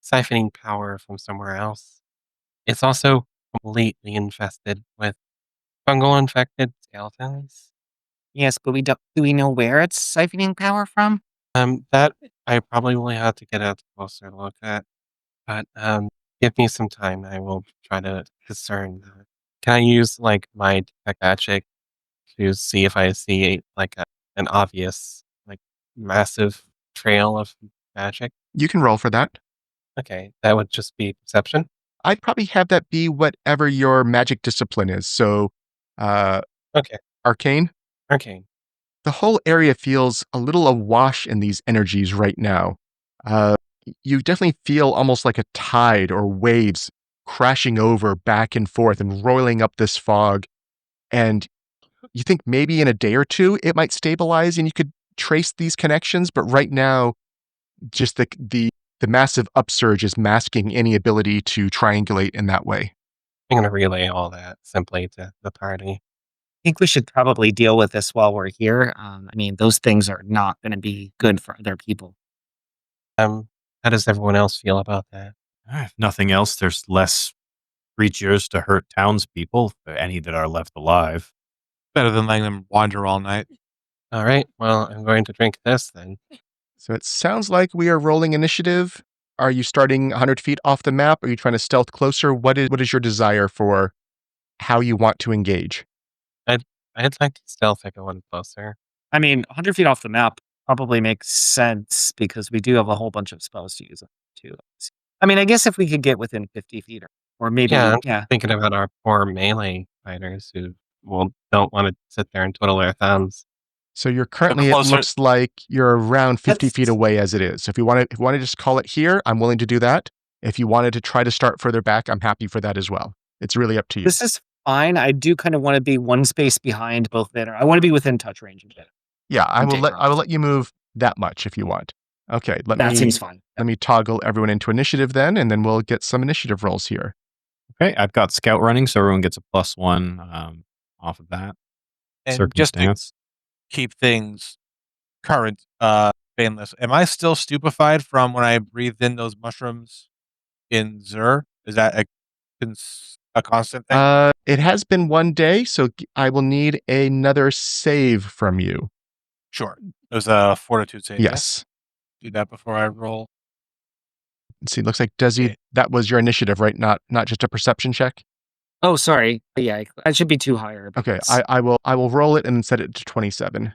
siphoning power from somewhere else. It's also completely infested with fungal infected skeletons. Yes, but do we know where it's siphoning power from? That I probably will have to get a closer look at. But give me some time. I will try to discern that. Can I use my detect magic to see if I see an obvious massive trail of magic? You can roll for that. Okay, that would just be perception. I'd probably have that be whatever your magic discipline is. So, Okay, arcane. arcane. The whole area feels a little awash in these energies right now. You definitely feel almost like a tide or waves crashing over back and forth and roiling up this fog. And you think maybe in a day or two it might stabilize and you could trace these connections, but right now, just the massive upsurge is masking any ability to triangulate in that way. I'm going to relay all that simply to the party. I think we should probably deal with this while we're here. I mean, those things are not going to be good for other people. How does everyone else feel about that? If nothing else, there's less creatures to hurt townspeople, any that are left alive. Better than letting them wander all night. All right. Well, I'm going to drink this then. So it sounds like we are rolling initiative. Are you starting 100 feet off the map? Are you trying to stealth closer? What is your desire for how you want to engage? I'd like to stealth like a one closer. I mean, 100 feet off the map probably makes sense because we do have a whole bunch of spells to use too. I mean, I guess if we could get within 50 feet or maybe, Yeah, I'm yeah. thinking about our poor melee fighters who don't want to sit there and twiddle their thumbs. So you're currently, it closer- looks like you're around 50 That's- feet away as it is. So if you want to just call it here, I'm willing to do that. If you wanted to try to start further back, I'm happy for that as well. It's really up to you. This is fine. I do kind of want to be one space behind both Vanarel. I want to be within touch range of Vanarel. Yeah, I will Daegron. let you move that much if you want. Okay, That seems fine. let me toggle everyone into initiative then, and then we'll get some initiative rolls here. Okay, I've got scout running, so everyone gets a +1 off of that And just to circumstance. keep things current, Faenliss, am I still stupefied from when I breathed in those mushrooms in Zur? Is that a constant thing? It has been 1 day, so I will need another save from you. Sure. It was a fortitude save. Yes. Do that before I roll. Let's see, it looks like Dezi, Okay. that was your initiative, right? Not just a perception check. Oh, sorry. Yeah, I should be too higher. Okay, because- I will roll it and set it to 27.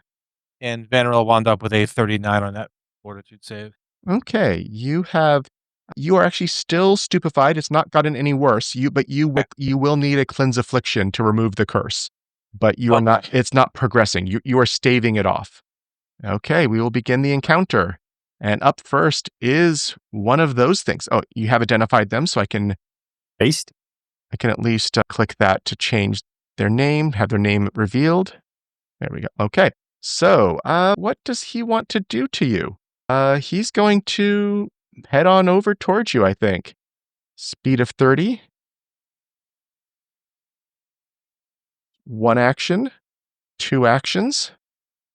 And Vanarel wound up with a 39 on that fortitude save. Okay, you are actually still stupefied. It's not gotten any worse. You will need a cleanse affliction to remove the curse. But you are not. Okay. It's not progressing. You are staving it off. Okay, we will begin the encounter. And up first is one of those things. Oh, you have identified them, so I can Paste. at least click that to change their name, have their name revealed. There we go. Okay. So, what does he want to do to you? He's going to head on over towards you, I think. Speed of 30. 1 action. 2 actions.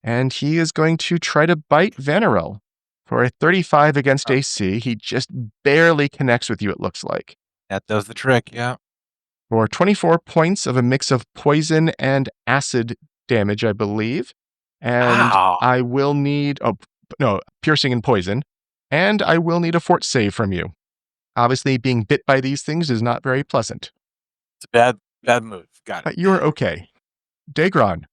And he is going to try to bite Vanarel. For a 35 against AC, he just barely connects with you, it looks like. That does the trick, yeah. For 24 points of a mix of poison and acid damage, I believe. And Ow. I will need, piercing and poison. And I will need a fort save from you. Obviously, being bit by these things is not very pleasant. It's a bad move. Got it. But you're okay. Daegron.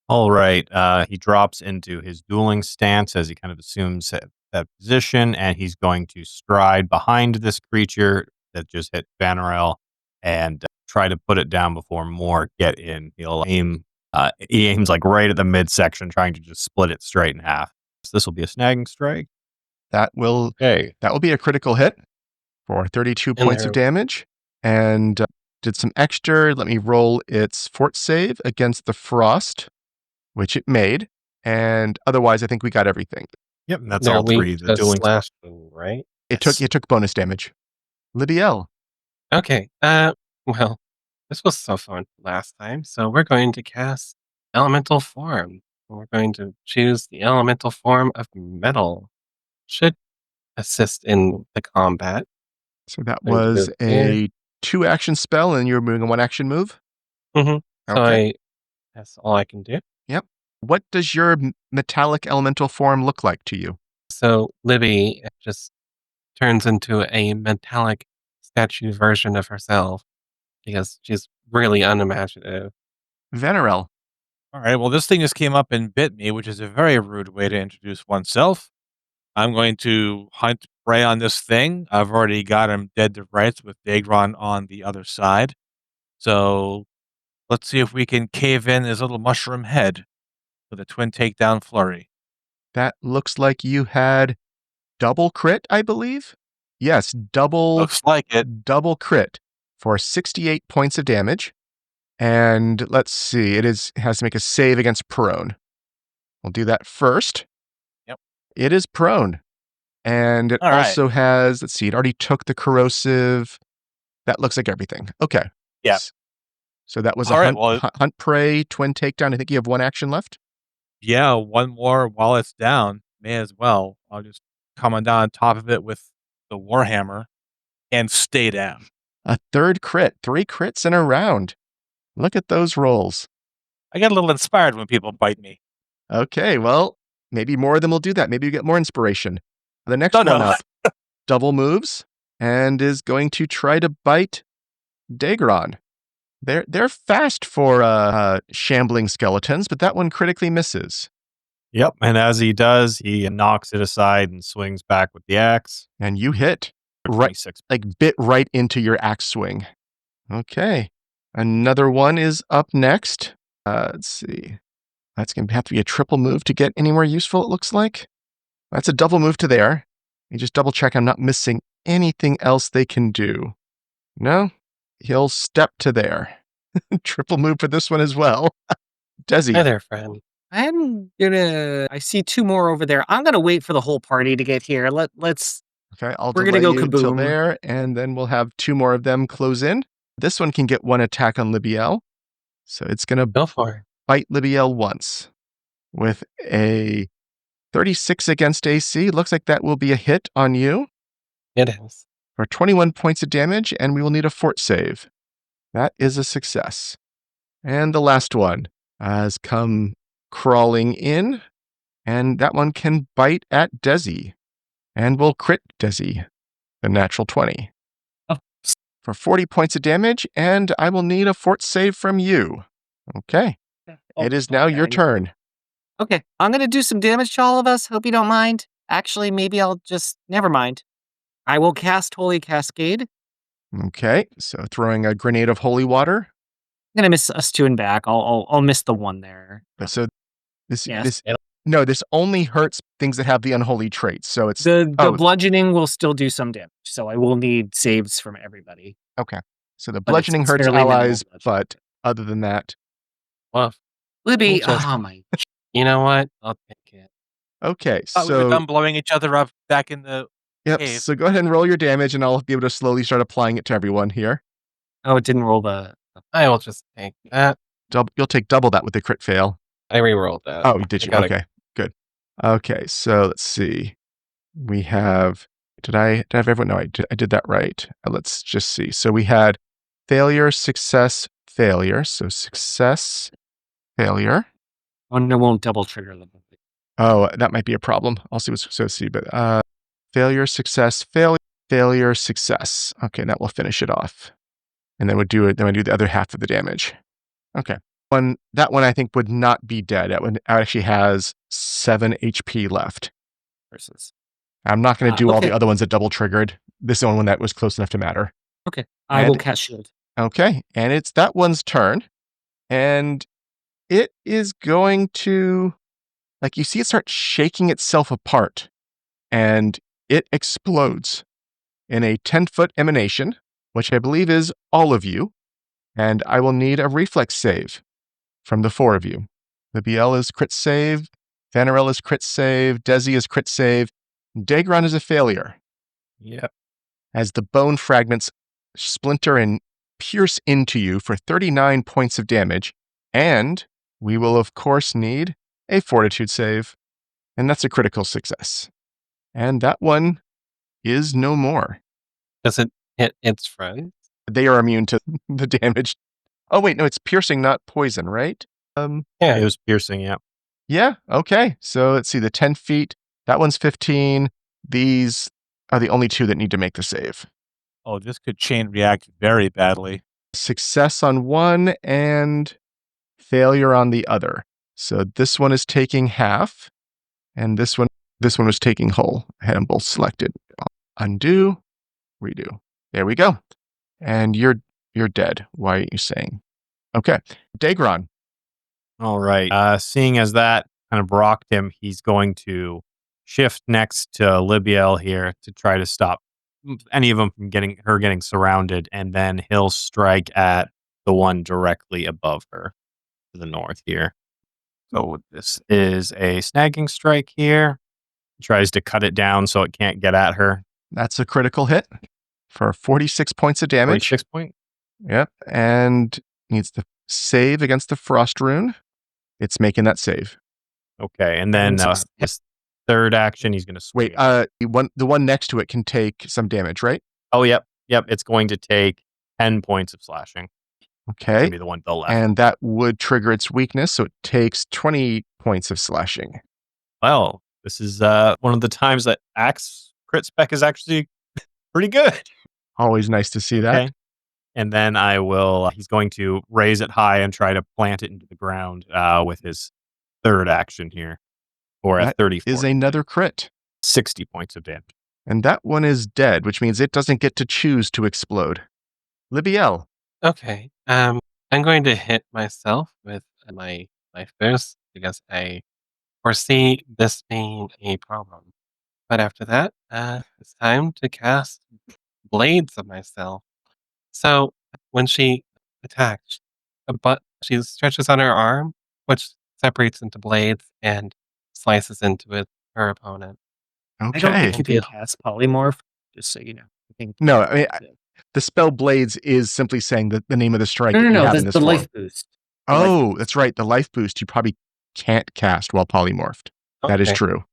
All right. He drops into his dueling stance as he kind of assumes that position, and he's going to stride behind this creature that just hit Vanarel and try to put it down before more get in. He'll aim. He aims like right at the midsection, trying to just split it straight in half. So this will be a snagging strike. That will be a critical hit for 32 points of damage. And did some extra. Let me roll its fort save against the frost, which it made. And otherwise, I think we got everything. Yep, and that's all three. The dueling slash, right? It took bonus damage. Libbiel. Okay. Well, this was so fun last time. So we're going to cast Elemental Form. We're going to choose the Elemental Form of Metal. Should assist in the combat. So that was a 2-action spell, and you're moving a 1-action move? Mm-hmm. Okay. So that's all I can do. Yep. What does your metallic elemental form look like to you? So Libby just turns into a metallic statue version of herself because she's really unimaginative. Vanarel. All right. Well, this thing just came up and bit me, which is a very rude way to introduce oneself. I'm going to hunt prey on this thing. I've already got him dead to rights with Daegron on the other side. So let's see if we can cave in his little mushroom head with a twin takedown flurry. That looks like you had double crit, I believe? Yes, Looks like it. double crit for 68 points of damage. And let's see, it has to make a save against prone. We'll do that first. Yep. It is prone. And it All right. also has, let's see, it already took the corrosive. That looks like everything. Okay. Yep. So that was All a right, hunt prey, twin takedown. I think you have 1 action left. Yeah, one more while it's down. May as well. I'll just come on down on top of it with the Warhammer and stay down. A third crit. 3 crits in a round. Look at those rolls. I get a little inspired when people bite me. Okay, well, maybe more of them will do that. Maybe you get more inspiration. The next one up, double moves, and is going to try to bite Daegron. They're fast for shambling skeletons, but that one critically misses. Yep. And as he does, he knocks it aside and swings back with the axe. And you hit. Right, 26. like bit right into your axe swing. Okay. Another one is up next. Let's see. That's going to have to be a triple move to get anywhere useful, it looks like. That's a double move to there. You just double check I'm not missing anything else they can do. No? He'll step to there. Triple move for this one as well. Dezi. Hi there, friend. I see 2 more over there. I'm gonna wait for the whole party to get here. Let's. Okay, I'll We're delay gonna go you till kaboom. there, and then we'll have 2 more of them close in. This one can get 1 attack on Libbiel. So it's going to Go for it. bite Libbiel once. With a 36 against AC, looks like that will be a hit on you It is. for 21 points of damage, and we will need a fort save. That is a success. And the last one has come crawling in, and that one can bite at Dezi, and will crit Dezi, the natural 20. Oh. For 40 points of damage, and I will need a fort save from you. Okay. It is now your turn. Okay, I'm gonna do some damage to all of us. Hope you don't mind. Actually, maybe I'll just. Never mind. I will cast Holy Cascade. Okay, so throwing a grenade of holy water. I'm gonna miss us 2 and back. I'll miss the 1 there. So this Yes. this only hurts things that have the unholy traits. So it's The bludgeoning will still do some damage, so I will need saves from everybody. okay. So the But bludgeoning it's hurts fairly minimal allies, bludgeoning. but other than that, Well, Libby, We'll just- oh my. you know what? I'll take it. okay. We were So done blowing each other up back in the yep. cave. So go ahead and roll your damage, and I'll be able to slowly start applying it to everyone here. Oh, it didn't roll the. I will just take that. You'll take double that with the crit fail. I re-rolled that. Oh, did you? got it. Okay, good. Okay, so let's see. We have. Did I have everyone? No, I did that right. Let's just see. So we had failure, success, failure. So success, failure. Oh, no, won't double trigger them. Oh, that might be a problem. I'll see what's so see, but failure, success, failure, success. Okay, that will finish it off, and then we'll do it. Then we do the other half of the damage. Okay, that one I think would not be dead. That one actually has 7 HP left. Versus. I'm not going to do all okay. the other ones that double triggered. This is the only one that was close enough to matter. Okay, I And- will cast shield. Okay, and it's that one's turn, and it is going to, like, you see it start shaking itself apart, and it explodes in a 10-foot emanation, which I believe is all of you, and I will need a reflex save from the 4 of you. Libbiel is crit save, Vanarel is crit save, Dezi is crit save, Daegron is a failure. Yep. As the bone fragments splinter and pierce into you for 39 points of damage, and we will, of course, need a fortitude save, and that's a critical success. And that one is no more. Does it hit its friends? They are immune to the damage. Oh, wait, no, it's piercing, not poison, right? Yeah. It was piercing, yeah. Yeah, okay. So let's see, the 10 feet, that one's 15. These are the only 2 that need to make the save. Oh, this could chain react very badly. Success on one and failure on the other. So this one is taking half, and this one was taking whole. I had them both selected. Undo, redo. There we go. And you're dead. Why aren't you saying? Okay, Daegron. All right. Seeing as that kind of rocked him, he's going to shift next to Libbiel here to try to stop any of them from getting surrounded, and then he'll strike at the one directly above her to the north here. So this is a snagging strike here. He tries to cut it down so it can't get at her. That's a critical hit for 46 points of damage. 46 point. Yep, and needs to save against the frost rune. It's making that save. Okay, and then this third action, he's going to swing. Wait, the one next to it can take some damage, right? Oh, yep. It's going to take 10 points of slashing. It's Okay. going to be the one to the left. And that would trigger its weakness, so it takes 20 points of slashing. Well, this is one of the times that Axe crit spec is actually pretty good. Always nice to see that. Okay. And then he's going to raise it high and try to plant it into the ground with his third action here. For a That 34. is another crit. 60 points of damage. And that one is dead, which means it doesn't get to choose to explode. Libbiel. Okay. I'm going to hit myself with my fist because I foresee this being a problem. But after that, it's time to cast blades of myself. So when she attacks, but she stretches on her arm, which separates into blades and slices into her opponent. I don't Okay. think you can cast polymorph, just so you know. I think No, I mean, the spell Blades is simply saying the name of the strike that you have in this the form. life boost. Oh, that's right. The life boost you probably can't cast while polymorphed. That is Okay. true.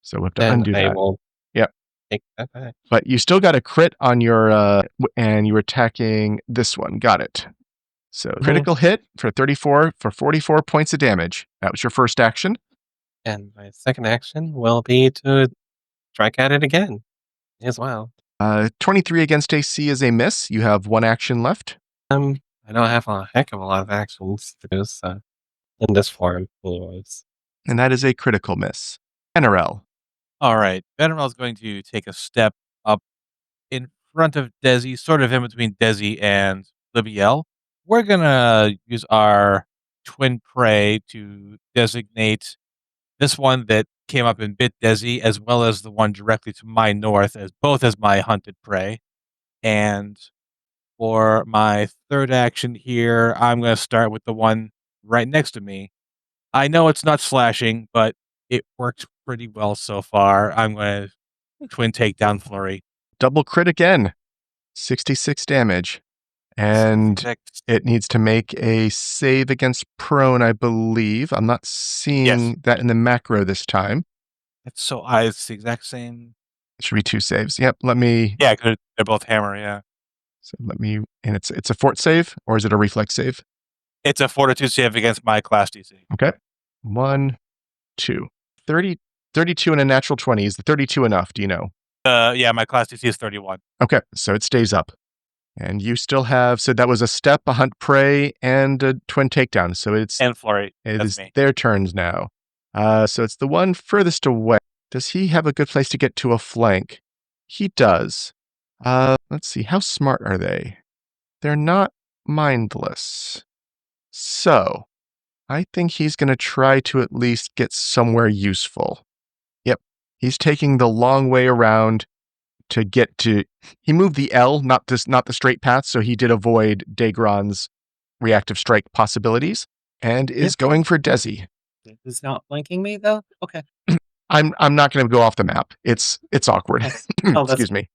So we'll have to Then undo I that. will Yep. take that back. But you still got a crit on your, and you were attacking this one. Got it. So critical hit for 44 points of damage. That was your first action. And my second action will be to strike at it again as well. 23 against AC is a miss. You have one action left. I don't have a heck of a lot of actions to do so in this form, anyways. And that is a critical miss. Vanarel. All right. Vanarel is going to take a step up in front of Dezi, sort of in between Dezi and Libbiel. We're going to use our twin prey to designate this one that came up and bit Dezi, as well as the one directly to my north, as both as my hunted prey. And for my third action here, I'm going to start with the one right next to me. I know it's not slashing, but it worked pretty well so far. I'm going to twin takedown flurry. Double crit again. 66 damage. And 66. it needs to make a save against prone, I believe. I'm not seeing that in the macro this time. It's the exact same. It should be 2 saves. Yep. Let me. Yeah, because they're both hammer. Yeah, So let me. And it's a fort save, or is it a reflex save? it's a fortitude save against my class DC. Okay. 1, 2. 32 and a natural 20. Is the 32 enough? Do you know? Yeah, my class DC is 31. Okay. So it stays up. And you still have. So that was a step, a hunt prey, and a twin takedown. So it's. And flurry. It That's is me. their turns now. So it's the one furthest away. Does he have a good place to get to a flank? He does. Let's see. How smart are they? They're not mindless. So I think he's going to try to at least get somewhere useful. Yep. He's taking the long way around to get to. He moved the L, not the straight path, so he did avoid Daegron's reactive strike possibilities, and is going for Dezi. It's not flanking me though. Okay. I'm not going to go off the map. It's awkward. Excuse me.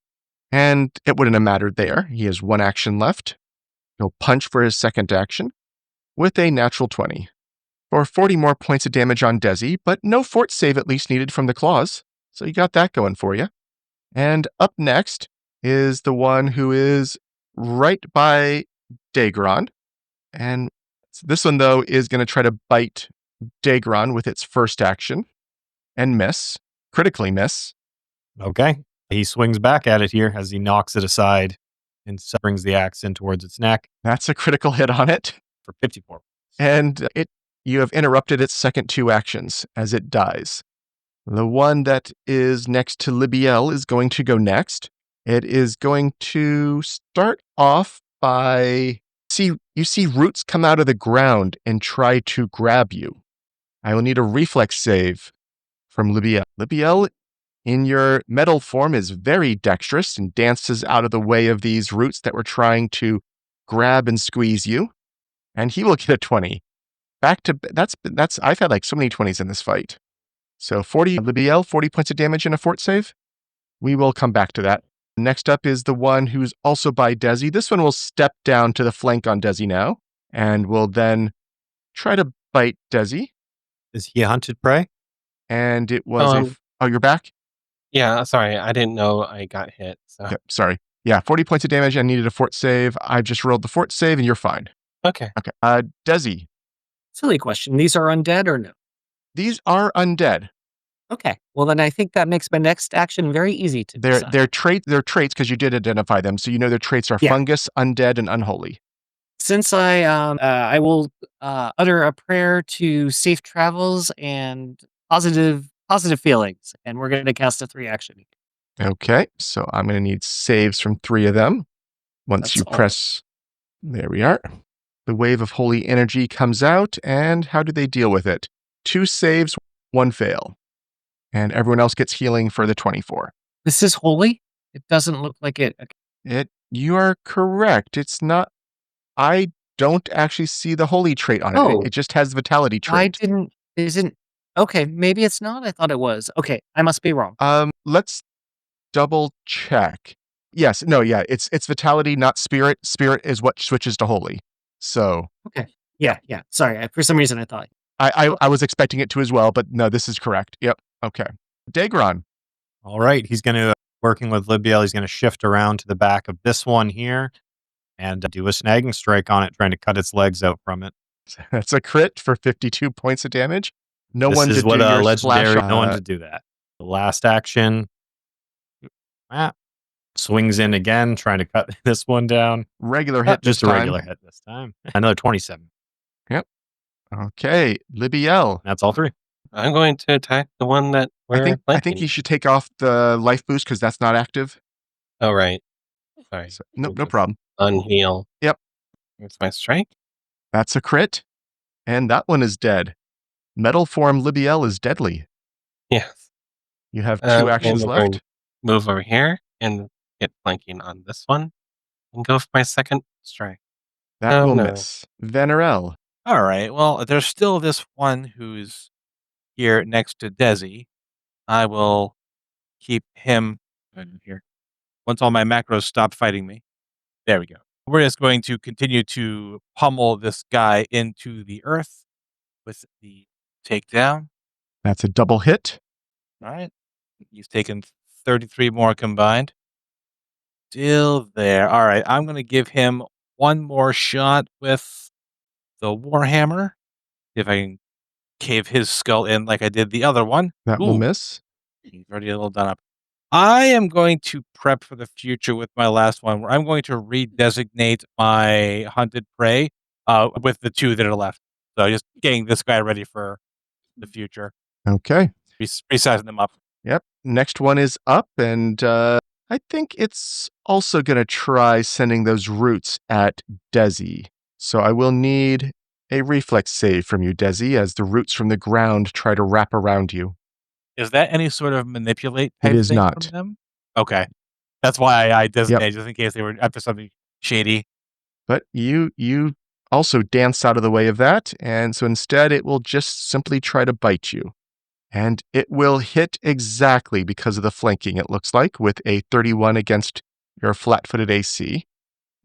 And it wouldn't have mattered there. He has one action left. He'll punch for his second action with a natural 20 for 40 more points of damage on Dezi, but no fort save at least needed from the claws. So you got that going for you. And up next is the one who is right by Daegron. And this one, though, is going to try to bite Daegron with its first action and miss, critically miss. Okay. He swings back at it here as he knocks it aside and brings the axe in towards its neck That's a critical hit on it. for 54. And you have interrupted its second 2 actions as it dies. The one that is next to Libbiel is going to go next. It is going to start off by you see roots come out of the ground and try to grab you. I will need a reflex save from Libbiel. Libbiel, in your metal form, is very dexterous and dances out of the way of these roots that were trying to grab and squeeze you. And he will get a 20. Back to that's I've had like so many 20s in this fight. So 40 Libbiel, 40 points of damage in a fort save. We will come back to that. Next up is the one who's also by Dezi. This one will step down to the flank on Dezi now and will then try to bite Dezi. Is he a hunted prey? And it was you're back? Yeah, sorry, I didn't know I got hit. So Yep, sorry. Yeah, 40 points of damage. I needed a fort save. I just rolled the fort save, and you're fine. Okay. Okay. Dezi. Silly question. These are undead or no? These are undead. Okay. Well, then I think that makes my next action very easy to decide. They're traits because you did identify them, so you know their traits are Yeah. fungus, undead, and unholy. Since I will utter a prayer to safe travels and positive feelings, and we're going to cast a 3-action. Okay, so I'm going to need saves from 3 of them. Once That's you all. press, there we are. The wave of holy energy comes out, and how do they deal with it? 2 saves, 1 fail. And everyone else gets healing for the 24. This is holy? It doesn't look like it. You are correct. It's not. I don't actually see the holy trait on it. Oh. It just has the vitality trait. Okay, maybe it's not. I thought it was. Okay, I must be wrong. Let's double check. Yes, no, yeah, it's vitality, not spirit. Spirit is what switches to holy. So Okay. Yeah. Sorry, for some reason I thought. I was expecting it to as well, but no, this is correct. Yep. Okay. Daegron. All right. He's going to, working with Libbiel, he's going to shift around to the back of this one here and do a snagging strike on it, trying to cut its legs out from it. That's a crit for 52 points of damage. No This one is to what do your legendary. splash. No one to do that. The last action. Swings in again, trying to cut this one down. Regular hit. Just a this regular time. hit this time. Another 27. Okay, Libbiel. That's all 3. I'm going to attack the one that we're I think flanking. you should take off the life boost because that's not active. Oh, right. Sorry. So, no problem. Unheal. Yep. Here's my strike. That's a crit. And that one is dead. Metal form Libbiel is deadly. Yes. You have 2 And actions we're going left. to move over here and get flanking on this one and go for my second strike. That will no. miss. Vanarel. All right. Well, there's still this one who's here next to Dezi. I will keep him here. Once all my macros stop fighting me. There we go. We're just going to continue to pummel this guy into the earth with the takedown. That's a double hit. All right. He's taken 33 more combined. Still there. All right. I'm going to give him one more shot with the Warhammer. See if I can cave his skull in like I did the other one. That will miss. He's already a little done up. I am going to prep for the future with my last one, where I'm going to redesignate my hunted prey with the 2 that are left. So just getting this guy ready for the future. Okay. Resizing them up. Yep. Next one is up, and I think it's also going to try sending those roots at Dezi. So I will need a reflex save from you, Dezi, as the roots from the ground try to wrap around you. Is that any sort of manipulate type It is thing not. from them? Okay. That's why I designated, just in case they were up to something shady. But you also danced out of the way of that, and so instead it will just simply try to bite you. And it will hit exactly because of the flanking, it looks like, with a 31 against your flat-footed AC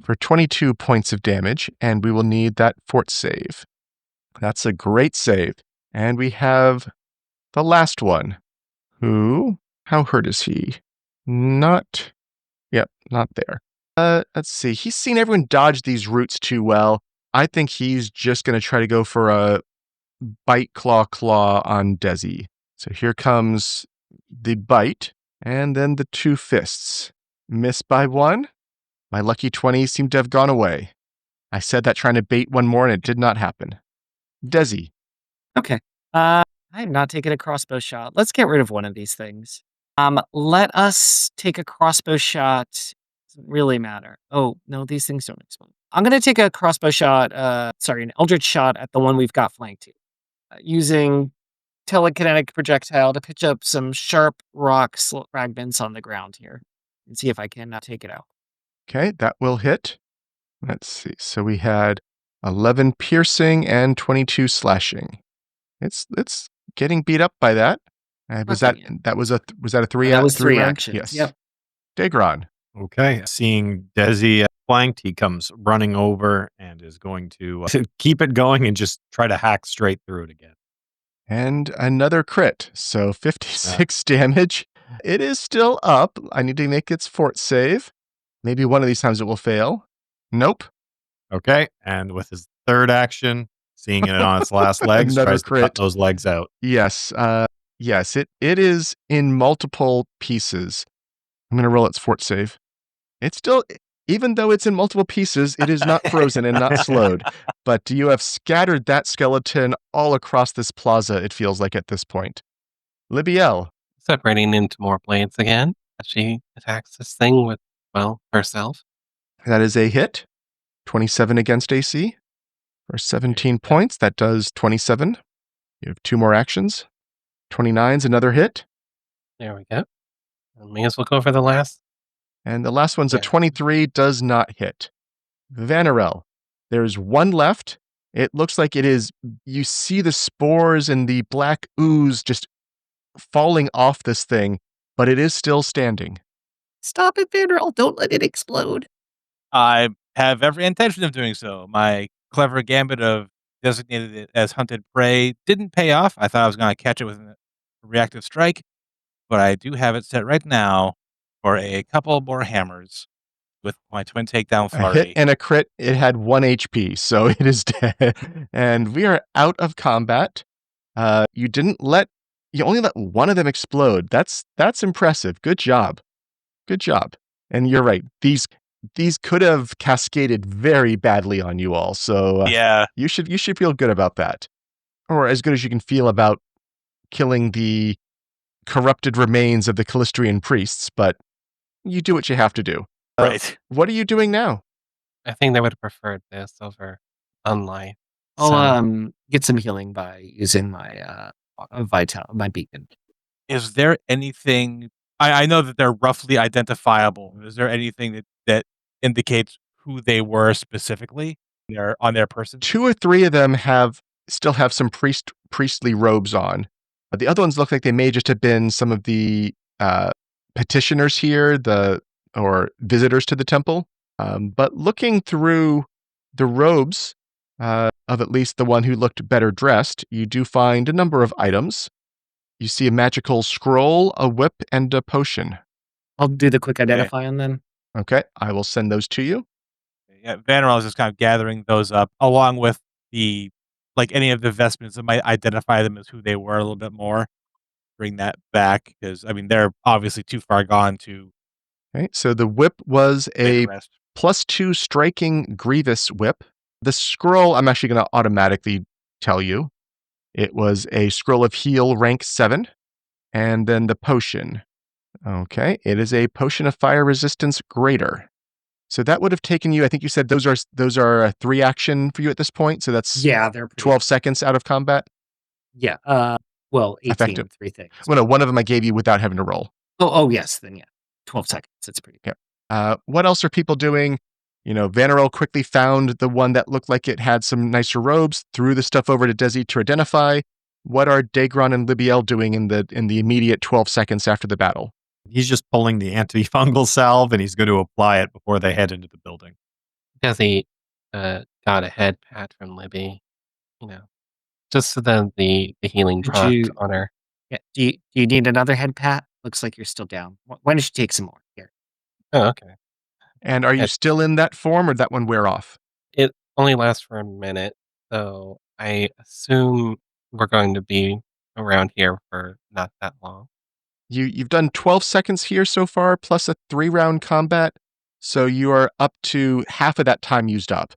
for 22 points of damage, and we will need that fort save. That's a great save. And we have the last one, who, how hurt is he? Not there. Let's see. He's seen everyone dodge these roots too well. I think he's just going to try to go for a bite claw on Dezi. So here comes the bite, and then the 2 fists. Miss by 1. My lucky 20s seem to have gone away. I said that trying to bait one more, and it did not happen. Dezi. Okay. I'm not taking a crossbow shot. Let's get rid of one of these things. Let us take a crossbow shot. Doesn't really matter. Oh, no, these things don't explode. I'm going to take a crossbow shot, an eldritch shot at the one we've got flanked here. Using telekinetic projectile to pitch up some sharp rock fragments on the ground here and see if I can take it out. Okay, that will hit. Let's see. So we had 11 piercing and 22 slashing. It's getting beat up by that. Was that a 3? That was 3 round? actions. Yes. Yep. Daegron. Okay. Seeing Dezi flanked, he comes running over and is going to keep it going and just try to hack straight through it again. And another crit. So 56 damage. It is still up. I need to make its fort save. Maybe one of these times it will fail. Nope. Okay. And with his third action, seeing it on its last legs, Another tries to cut crit. those legs out. Yes. Yes, it is in multiple pieces. I'm going to roll its fort save. It's still, even though it's in multiple pieces, it is not frozen and not slowed. But you have scattered that skeleton all across this plaza, it feels like at this point. Libbiel. Separating into more blades again as she attacks this thing with, well, herself. That is a hit. 27 against AC. For 17 points, that does 27. You have 2 more actions. 29's another hit. There we go. And may as well go for the last. And the last one's a Yeah. 23, does not hit. Vanarel. There's one left. It looks like it is, you see the spores and the black ooze just falling off this thing, but it is still standing. Stop it, Vanarel. Don't let it explode. I have every intention of doing so. My clever gambit of designated it as hunted prey didn't pay off. I thought I was going to catch it with a reactive strike, but I do have it set right now for a couple more hammers with my twin takedown A flurry. hit and a crit. It had 1 HP, so it is dead. And we are out of combat. You only let one of them explode. That's impressive. Good job. Good job. And you're right. These could have cascaded very badly on you all. So Yeah. you should feel good about that, or as good as you can feel about killing the corrupted remains of the Callistrian priests. But you do what you have to do. Right. What are you doing now? I think they would have preferred this over Unlife. I'll get some healing by using my my beacon. Is there anything... I know that they're roughly identifiable. Is there anything that indicates who they were specifically on their person? 2 or 3 of them still have some priestly robes on. The other ones look like they may just have been some of the petitioners here, or visitors to the temple. But looking through the robes of at least the one who looked better dressed, you do find a number of items. You see a magical scroll, a whip, and a potion. I'll do the quick identify on them. Okay, I will send those to you. Yeah, Vanarel is just kind of gathering those up, along with any of the vestments that might identify them as who they were a little bit more. Bring that back, because, they're obviously too far gone to Okay, so the whip was a take rest. +2 striking grievous whip. The scroll, I'm actually going to automatically tell you. It was a scroll of heal rank 7. And then the potion. Okay, it is a potion of fire resistance greater. So that would have taken you, I think you said those are a 3 action for you at this point. So that's Yeah, they're 12 seconds out of combat. Yeah. 18, Effective. 3 things. Well, no, one of them I gave you without having to roll. Oh, yes. Then yeah, 12 seconds. It's pretty good. What else are people doing? Vanarel quickly found the one that looked like it had some nicer robes, threw the stuff over to Dezi to identify. What are Daegron and Libbiel doing in the immediate 12 seconds after the battle? He's just pulling the antifungal salve, and he's going to apply it before they head into the building. Dezi got a head pat from Libby, just so that the healing Would dropped you- on her. Yeah. Do you need another head pat? Looks like you're still down. Why don't you take some more? Here. Oh, okay. And are you Yes. still in that form, or did that one wear off? It only lasts for a minute, so I assume we're going to be around here for not that long. You've done 12 seconds here so far, plus a 3-round combat, so you are up to half of that time used up.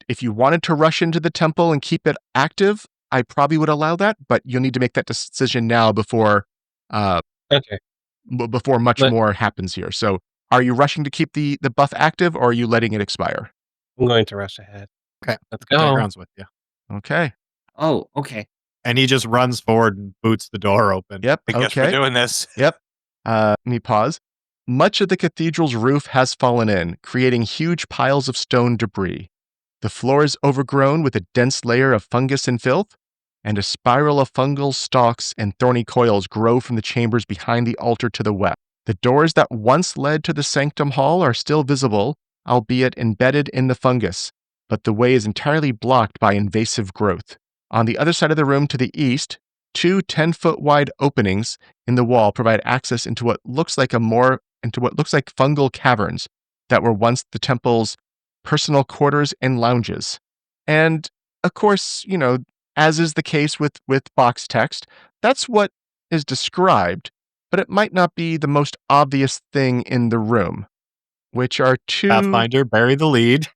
If you wanted to rush into the temple and keep it active, I probably would allow that, but you'll need to make that decision now before Okay. before much more happens here. So are you rushing to keep the buff active, or are you letting it expire? I'm going to rush ahead. Okay. Let's go. Daegron's with you. Okay. Oh, okay. And he just runs forward and boots the door open. Yep. I guess we're Okay. doing this. Yep. Let me pause. Much of the cathedral's roof has fallen in, creating huge piles of stone debris. The floor is overgrown with a dense layer of fungus and filth, and a spiral of fungal stalks and thorny coils grow from the chambers behind the altar to the west. The doors that once led to the sanctum hall are still visible, albeit embedded in the fungus, but the way is entirely blocked by invasive growth. On the other side of the room to the east, 2 10-foot wide openings in the wall provide access into what looks like fungal caverns, that were once the temple's personal quarters and lounges. And of course, as is the case with box text, that's what is described, but it might not be the most obvious thing in the room, which are Pathfinder, bury the lead.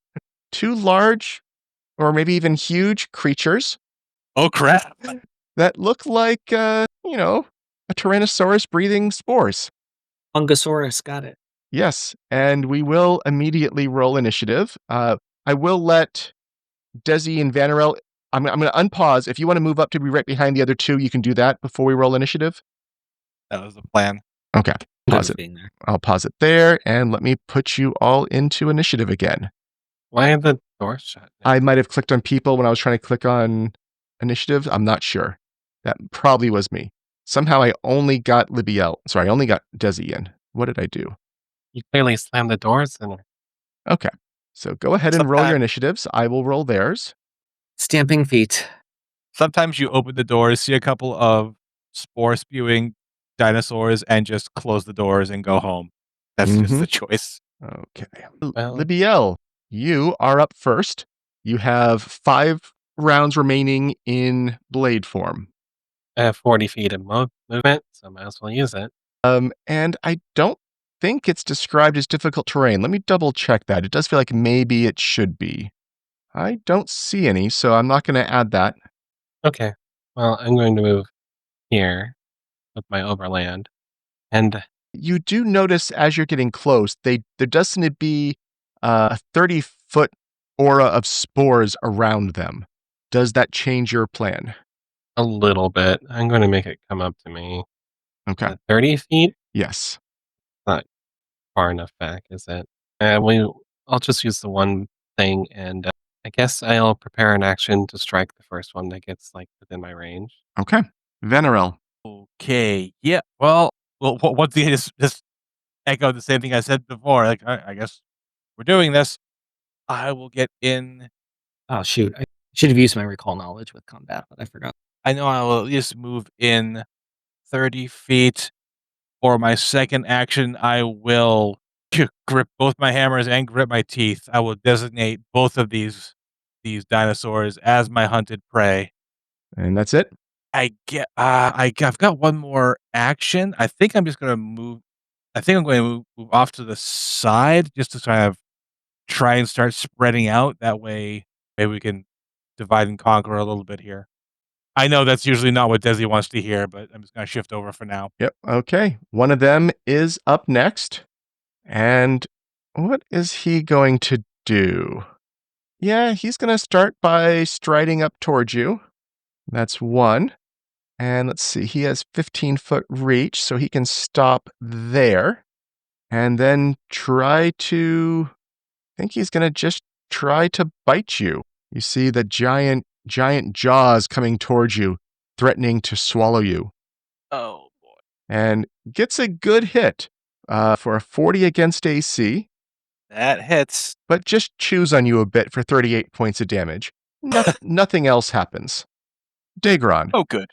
two large or maybe even huge creatures Oh, crap. that look like, a Tyrannosaurus breathing spores. Fungosaurus, got it. Yes, and we will immediately roll initiative. I will let Dezi and Vanarel. I'm going to unpause. If you want to move up to be right behind the other two, you can do that before we roll initiative. That was the plan. Okay, pause Good it. being there. I'll pause it there, and let me put you all into initiative again. Why are the doors shut? I might have clicked on people when I was trying to click on initiative. I'm not sure. That probably was me. Somehow I only got Libbiel. Sorry, I only got Dezi in. What did I do? You clearly slammed the doors in. Okay, so go ahead and roll your Sometimes- initiatives. I will roll theirs. Stamping feet. Sometimes you open the doors, see a couple of spore spewing dinosaurs, and just close the doors and go home. That's just the choice. Okay. Well- Libbiel, you are up first. You have 5 rounds remaining in blade form. I have 40 feet of movement, so I might as well use it. And I don't think it's described as difficult terrain. Let me double check that. It does feel like maybe it should be. I don't see any, so I'm not going to add that. Okay. Well, I'm going to move here with my overland. And You do notice as you're getting close, there does seem to be a 30-foot aura of spores around them. Does that change your plan? a little bit. I'm going to make it come up to me. Okay. 30 feet? Yes. Far enough back, is it? I'll just use the one thing, and I guess I'll prepare an action to strike the first one that gets within my range. Okay. Vanarel. Okay. Yeah. Well, once again, just echo the same thing I said before. I guess we're doing this. I will get in. Oh, shoot. I should have used my recall knowledge with combat, but I forgot. I know I will at least move in 30 feet. For my second action, I will grip both my hammers and grip my teeth. I will designate both of these dinosaurs as my hunted prey. And that's it? I've got one more action. I think I'm just going to move. I think I'm going to move off to the side just to kind of try and start spreading out. That way, maybe we can divide and conquer a little bit here. I know that's usually not what Dezi wants to hear, but I'm just going to shift over for now. Yep. Okay. One of them is up next. And what is he going to do? Yeah, he's going to start by striding up towards you. That's one. And let's see, he has 15-foot reach, so he can stop there. And then I think he's going to just try to bite you. You see the giant jaws coming towards you, threatening to swallow you. Oh, boy. And gets a good hit for a 40 against AC, That hits. but just chews on you a bit for 38 points of damage. Nothing else happens. Daegron. Oh, good.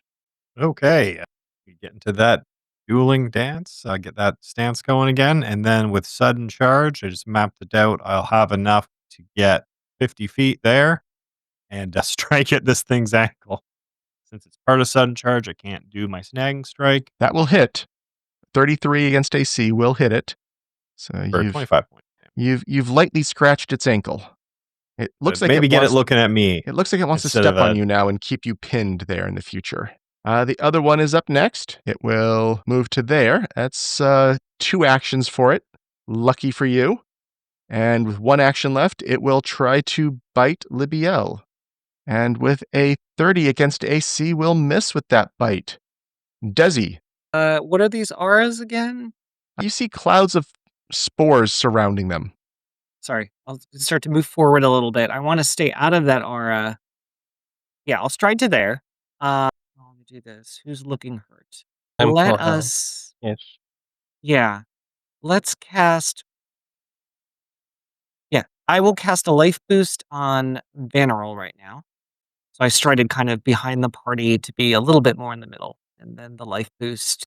Okay. We get into that dueling dance. Get that stance going again. And then with sudden charge, I just mapped it out. I'll have enough to get 50 feet there and strike at this thing's ankle. Since it's part of sudden charge, I can't do my snagging strike. That will hit. 33 against AC will hit it. So For 25 points. you've lightly scratched its ankle. It looks like maybe it get wants, it looking at me. It looks like it wants to instead step of on that. you now and keep you pinned there in the future. The other one is up next. It will move to there. That's 2 actions for it. Lucky for you. And with 1 action left, it will try to bite Libbiel. And with a 30 against AC, will miss with that bite. Dezi, What are these auras again? you see clouds of spores surrounding them. Sorry, I'll start to move forward a little bit. I want to stay out of that aura. Yeah, I'll stride to there. Let me do this. Who's looking hurt? I'm Let full health. us. Ish. Yeah, let's cast. Yeah, I will cast a life boost on Vanarel right now. So I strided kind of behind the party to be a little bit more in the middle, and then the life boost.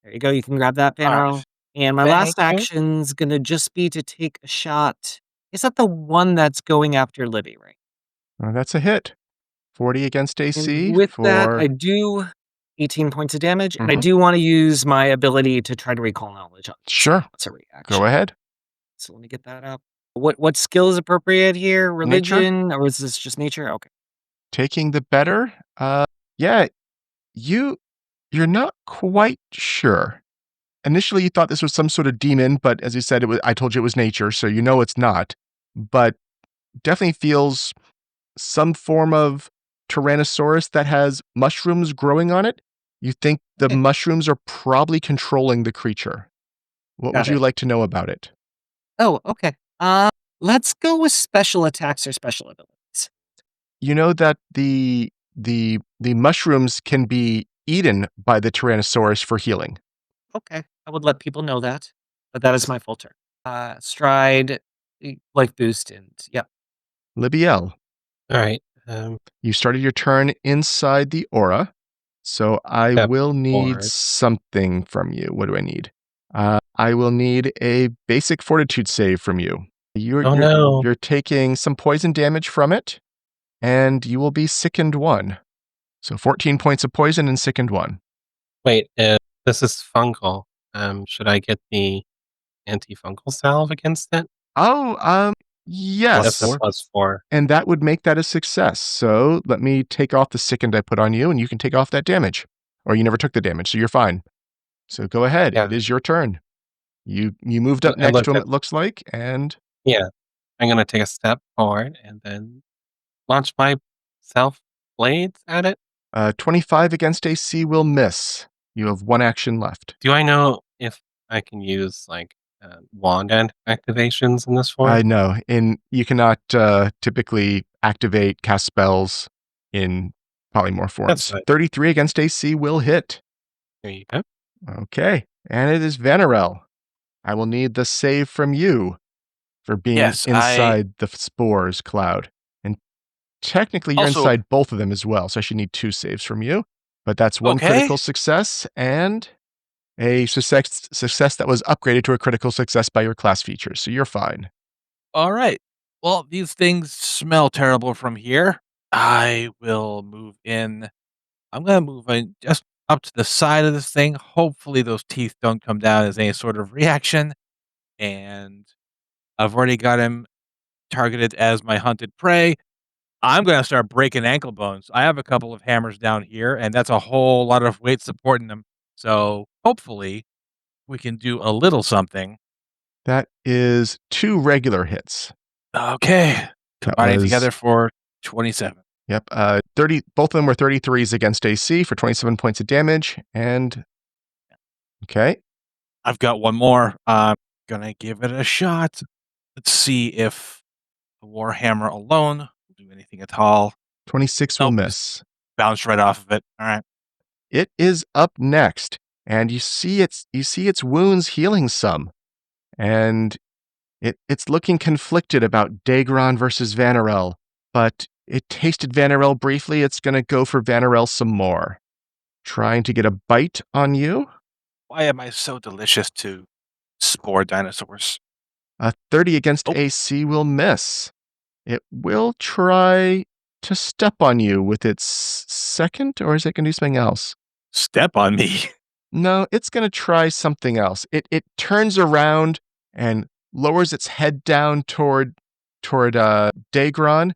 There you go. You can grab that, All right. Vanarel. And my Thank last you. action's gonna just be to take a shot. Is that the one that's going after Libby, right? That's a hit. 40 against AC And with that, for. I do 18 points of damage, and I Mhm. do want to use my ability to try to recall knowledge on this. Sure. That's a reaction. Go ahead. So let me get that up. What skill is appropriate here? Nature? Religion, or is this just nature? Okay. Taking the better. Yeah, you're not quite sure. Initially, you thought this was some sort of demon, but as you said, I told you it was nature, so you know it's not. But definitely feels some form of Tyrannosaurus that has mushrooms growing on it. You think the Okay. mushrooms are probably controlling the creature. What Got would you it. like to know about it? Oh, okay. Let's go with special attacks or special abilities. You know that the mushrooms can be eaten by the Tyrannosaurus for healing. Okay. I would let people know that, but that is my full turn. Stride, life boost, and yeah. Libbiel, All right. you started your turn inside the aura, so I Step will need forward. something from you. What do I need? I will need a basic fortitude save from you. You're, Oh you're, no. you're taking some poison damage from it, and you will be sickened 1. So 14 points of poison and sickened 1. Wait, this is fungal. Should I get the antifungal salve against it? Oh, That's a yes. +4. And that would make that a success. So let me take off the sickened I put on you, and you can take off that damage. Or you never took the damage, so you're fine. So go ahead. Yeah. It is your turn. You moved up I next looked to him, at- it looks like, and Yeah. I'm gonna take a step forward and then launch my self blades at it. 25 against AC will miss. You have 1 action left. Do I know if I can use like wand activations in this I form? know. You cannot typically activate, cast spells in polymorph forms. fine. 33 against AC will hit. There you go. Okay. And it is Vanarel. I will need the save from you for being Yes, inside the spores cloud. And technically, you're Also- inside both of them as well, so I should need 2 saves from you. But that's 1 Okay. critical success and a success that was upgraded to a critical success by your class features, so you're fine. All right. Well, these things smell terrible from here. I will move in. I'm going to move in just up to the side of this thing. Hopefully, those teeth don't come down as any sort of reaction. And I've already got him targeted as my hunted prey. I'm going to start breaking ankle bones. I have a couple of hammers down here, and that's a whole lot of weight supporting them. So hopefully, we can do a little something. That is 2 regular hits. Okay. That Combining was- together for 27. Yep. 30. Both of them were 33s against AC for 27 points of damage. And okay, I've got one more. I'm gonna give it a shot. Let's see if the Warhammer alone will do anything at all. 26 will Nope. miss. Bounce right off of it. All right. It is up next, and you see its wounds healing some, and it's looking conflicted about Daegron versus Vanarel, but it tasted Vanarel briefly. It's going to go for Vanarel some more, trying to get a bite on you. Why am I so delicious to spore dinosaurs? 30 against Oh. AC will miss. It will try to step on you with its second, or is it going to do something else? Step on me. No, it's going to try something else. It turns around and lowers its head down toward Daegron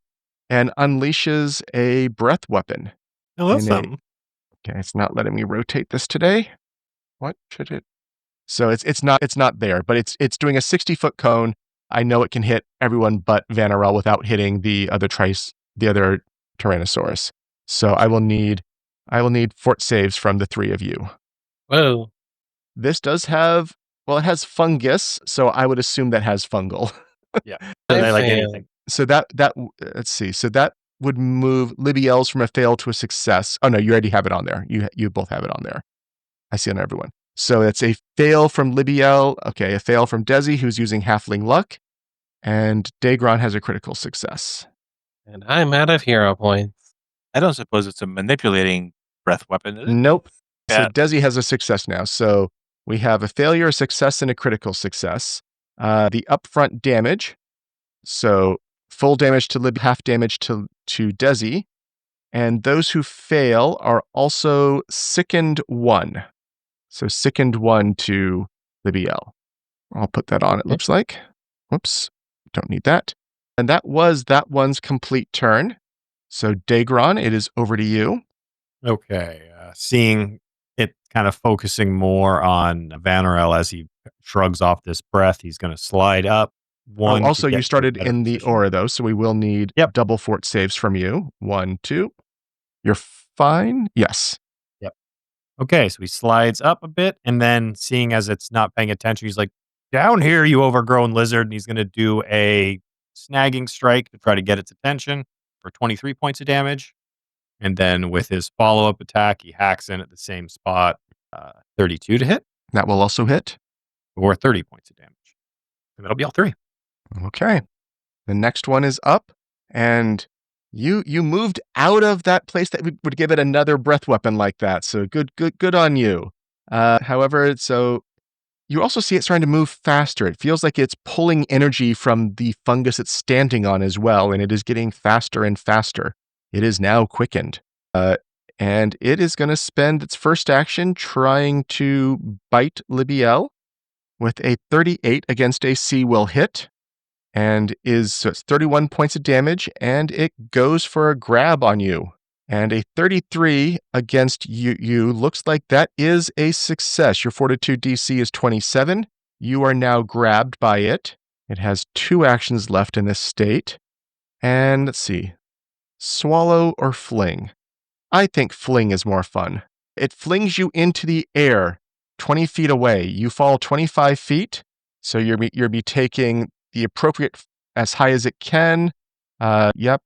and unleashes a breath weapon. Oh, that's In a- something. Okay, it's not letting me rotate this today. What should it? So it's not there, but it's doing a 60-foot cone. I know it can hit everyone but Vanarel without hitting the other Tyrannosaurus. So I will need fort saves from the 3 of you. Whoa. This does have, it has fungus, so I would assume that has fungal. So I they like failed. anything. So let's see. So that would move Libbiel's from a fail to a success. Oh no, you already have it on there. You both have it on there. I see it on everyone. So it's a fail from Libbiel. Okay, a fail from Dezi, who's using halfling luck, and Daegron has a critical success. And I'm out of hero points. I don't suppose it's a manipulating breath weapon, is it? Nope. So Yeah. Dezi has a success now. So we have a failure, a success, and a critical success. The upfront damage, so full damage to Libby, half damage to Dezi, and those who fail are also sickened 1. So sickened 1 to Libbiel. I'll put that on, it looks like. Whoops, don't need that. And that was that one's complete turn. So Daegron, it is over to you. Okay. Seeing it kind of focusing more on Vanarel as he shrugs off this breath, he's going to slide up. One. Also, to get you started to a better in the position. aura, though, so we will need double fort saves from you. 1, 2. You're fine? Yes. Yep. Okay, so he slides up a bit, and then seeing as it's not paying attention, he's like, down here, you overgrown lizard, and he's going to do a snagging strike to try to get its attention for 23 points of damage. And then with his follow-up attack, he hacks in at the same spot, 32 to hit. That will also hit. Or 30 points of damage. And that'll be all 3. Okay. The next one is up, and you moved out of that place that would give it another breath weapon like that. So good on you. However, so you also see it starting to move faster. It feels like it's pulling energy from the fungus it's standing on as well, and it is getting faster and faster. It is now quickened. And it is going to spend its first action trying to bite Libbiel with a 38 against AC will hit. And so it's 31 points of damage, and it goes for a grab on you. And a 33 against you looks like that is a success. Your Fortitude DC is 27. You are now grabbed by it. It has 2 actions left in this state. And let's see. Swallow or fling? I think fling is more fun. It flings you into the air 20 feet away. You fall 25 feet, so you'll be taking the appropriate as high as it can. Yep.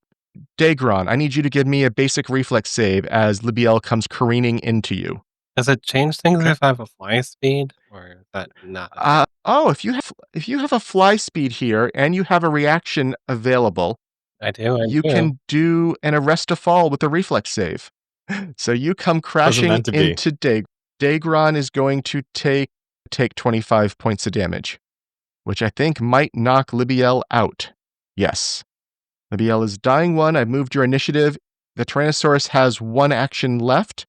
Daegron, I need you to give me a basic reflex save as Libbiel comes careening into you. Does it change things if I have a fly speed, or is that not? If you have a fly speed here and you have a reaction available, I do. You can do an arrest a fall with a reflex save. So you come crashing meant to be. into Daegron is going to take 25 points of damage, which I think might knock Libbiel out. Yes. Libbiel is dying 1. I've moved your initiative. The Tyrannosaurus has 1 action left.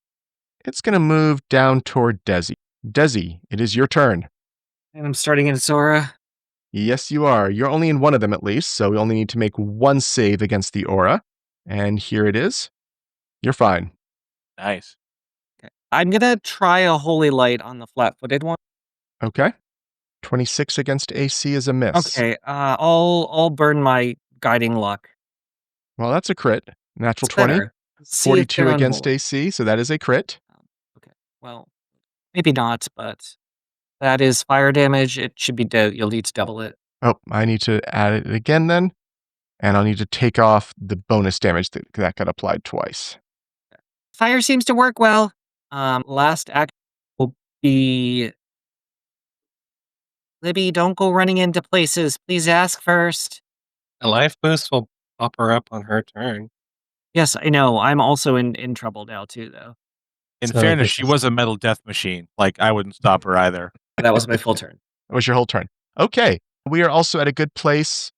It's going to move down toward Dezi. Dezi, it is your turn. And I'm starting in Sora. Yes, you are. You're only in one of them at least, so we only need to make 1 save against the aura. And here it is. You're fine. Nice. Okay. I'm gonna try a holy light on the flat-footed one. Okay. 26 against AC is a miss. Okay. I'll burn my guiding luck. Well, that's a crit. Natural It's 20. better. See if 42 they're against unholy. AC, so that is a crit. Okay. Well, maybe not, but that is fire damage. It should be you'll need to double it. Oh, I need to add it again then. And I'll need to take off the bonus damage that got applied twice. Fire seems to work well. Last act will be... Libby, don't go running into places. Please ask first. A life boost will pop her up on her turn. Yes, I know. I'm also in trouble now, too, though. In So fairness, this she is- was a metal death machine. Like, I wouldn't stop her either. That was my full turn. That was your whole turn. Okay. We are also at a good place,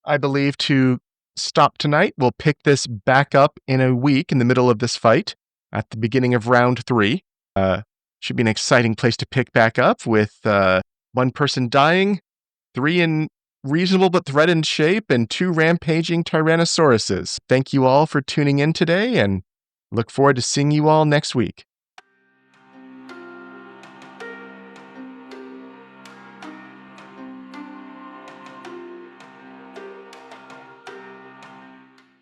I believe, to stop tonight. We'll pick this back up in a week in the middle of this fight at the beginning of round 3. Should be an exciting place to pick back up with 1 person dying, 3 in reasonable but threatened shape, and 2 rampaging Tyrannosauruses. Thank you all for tuning in today, and look forward to seeing you all next week.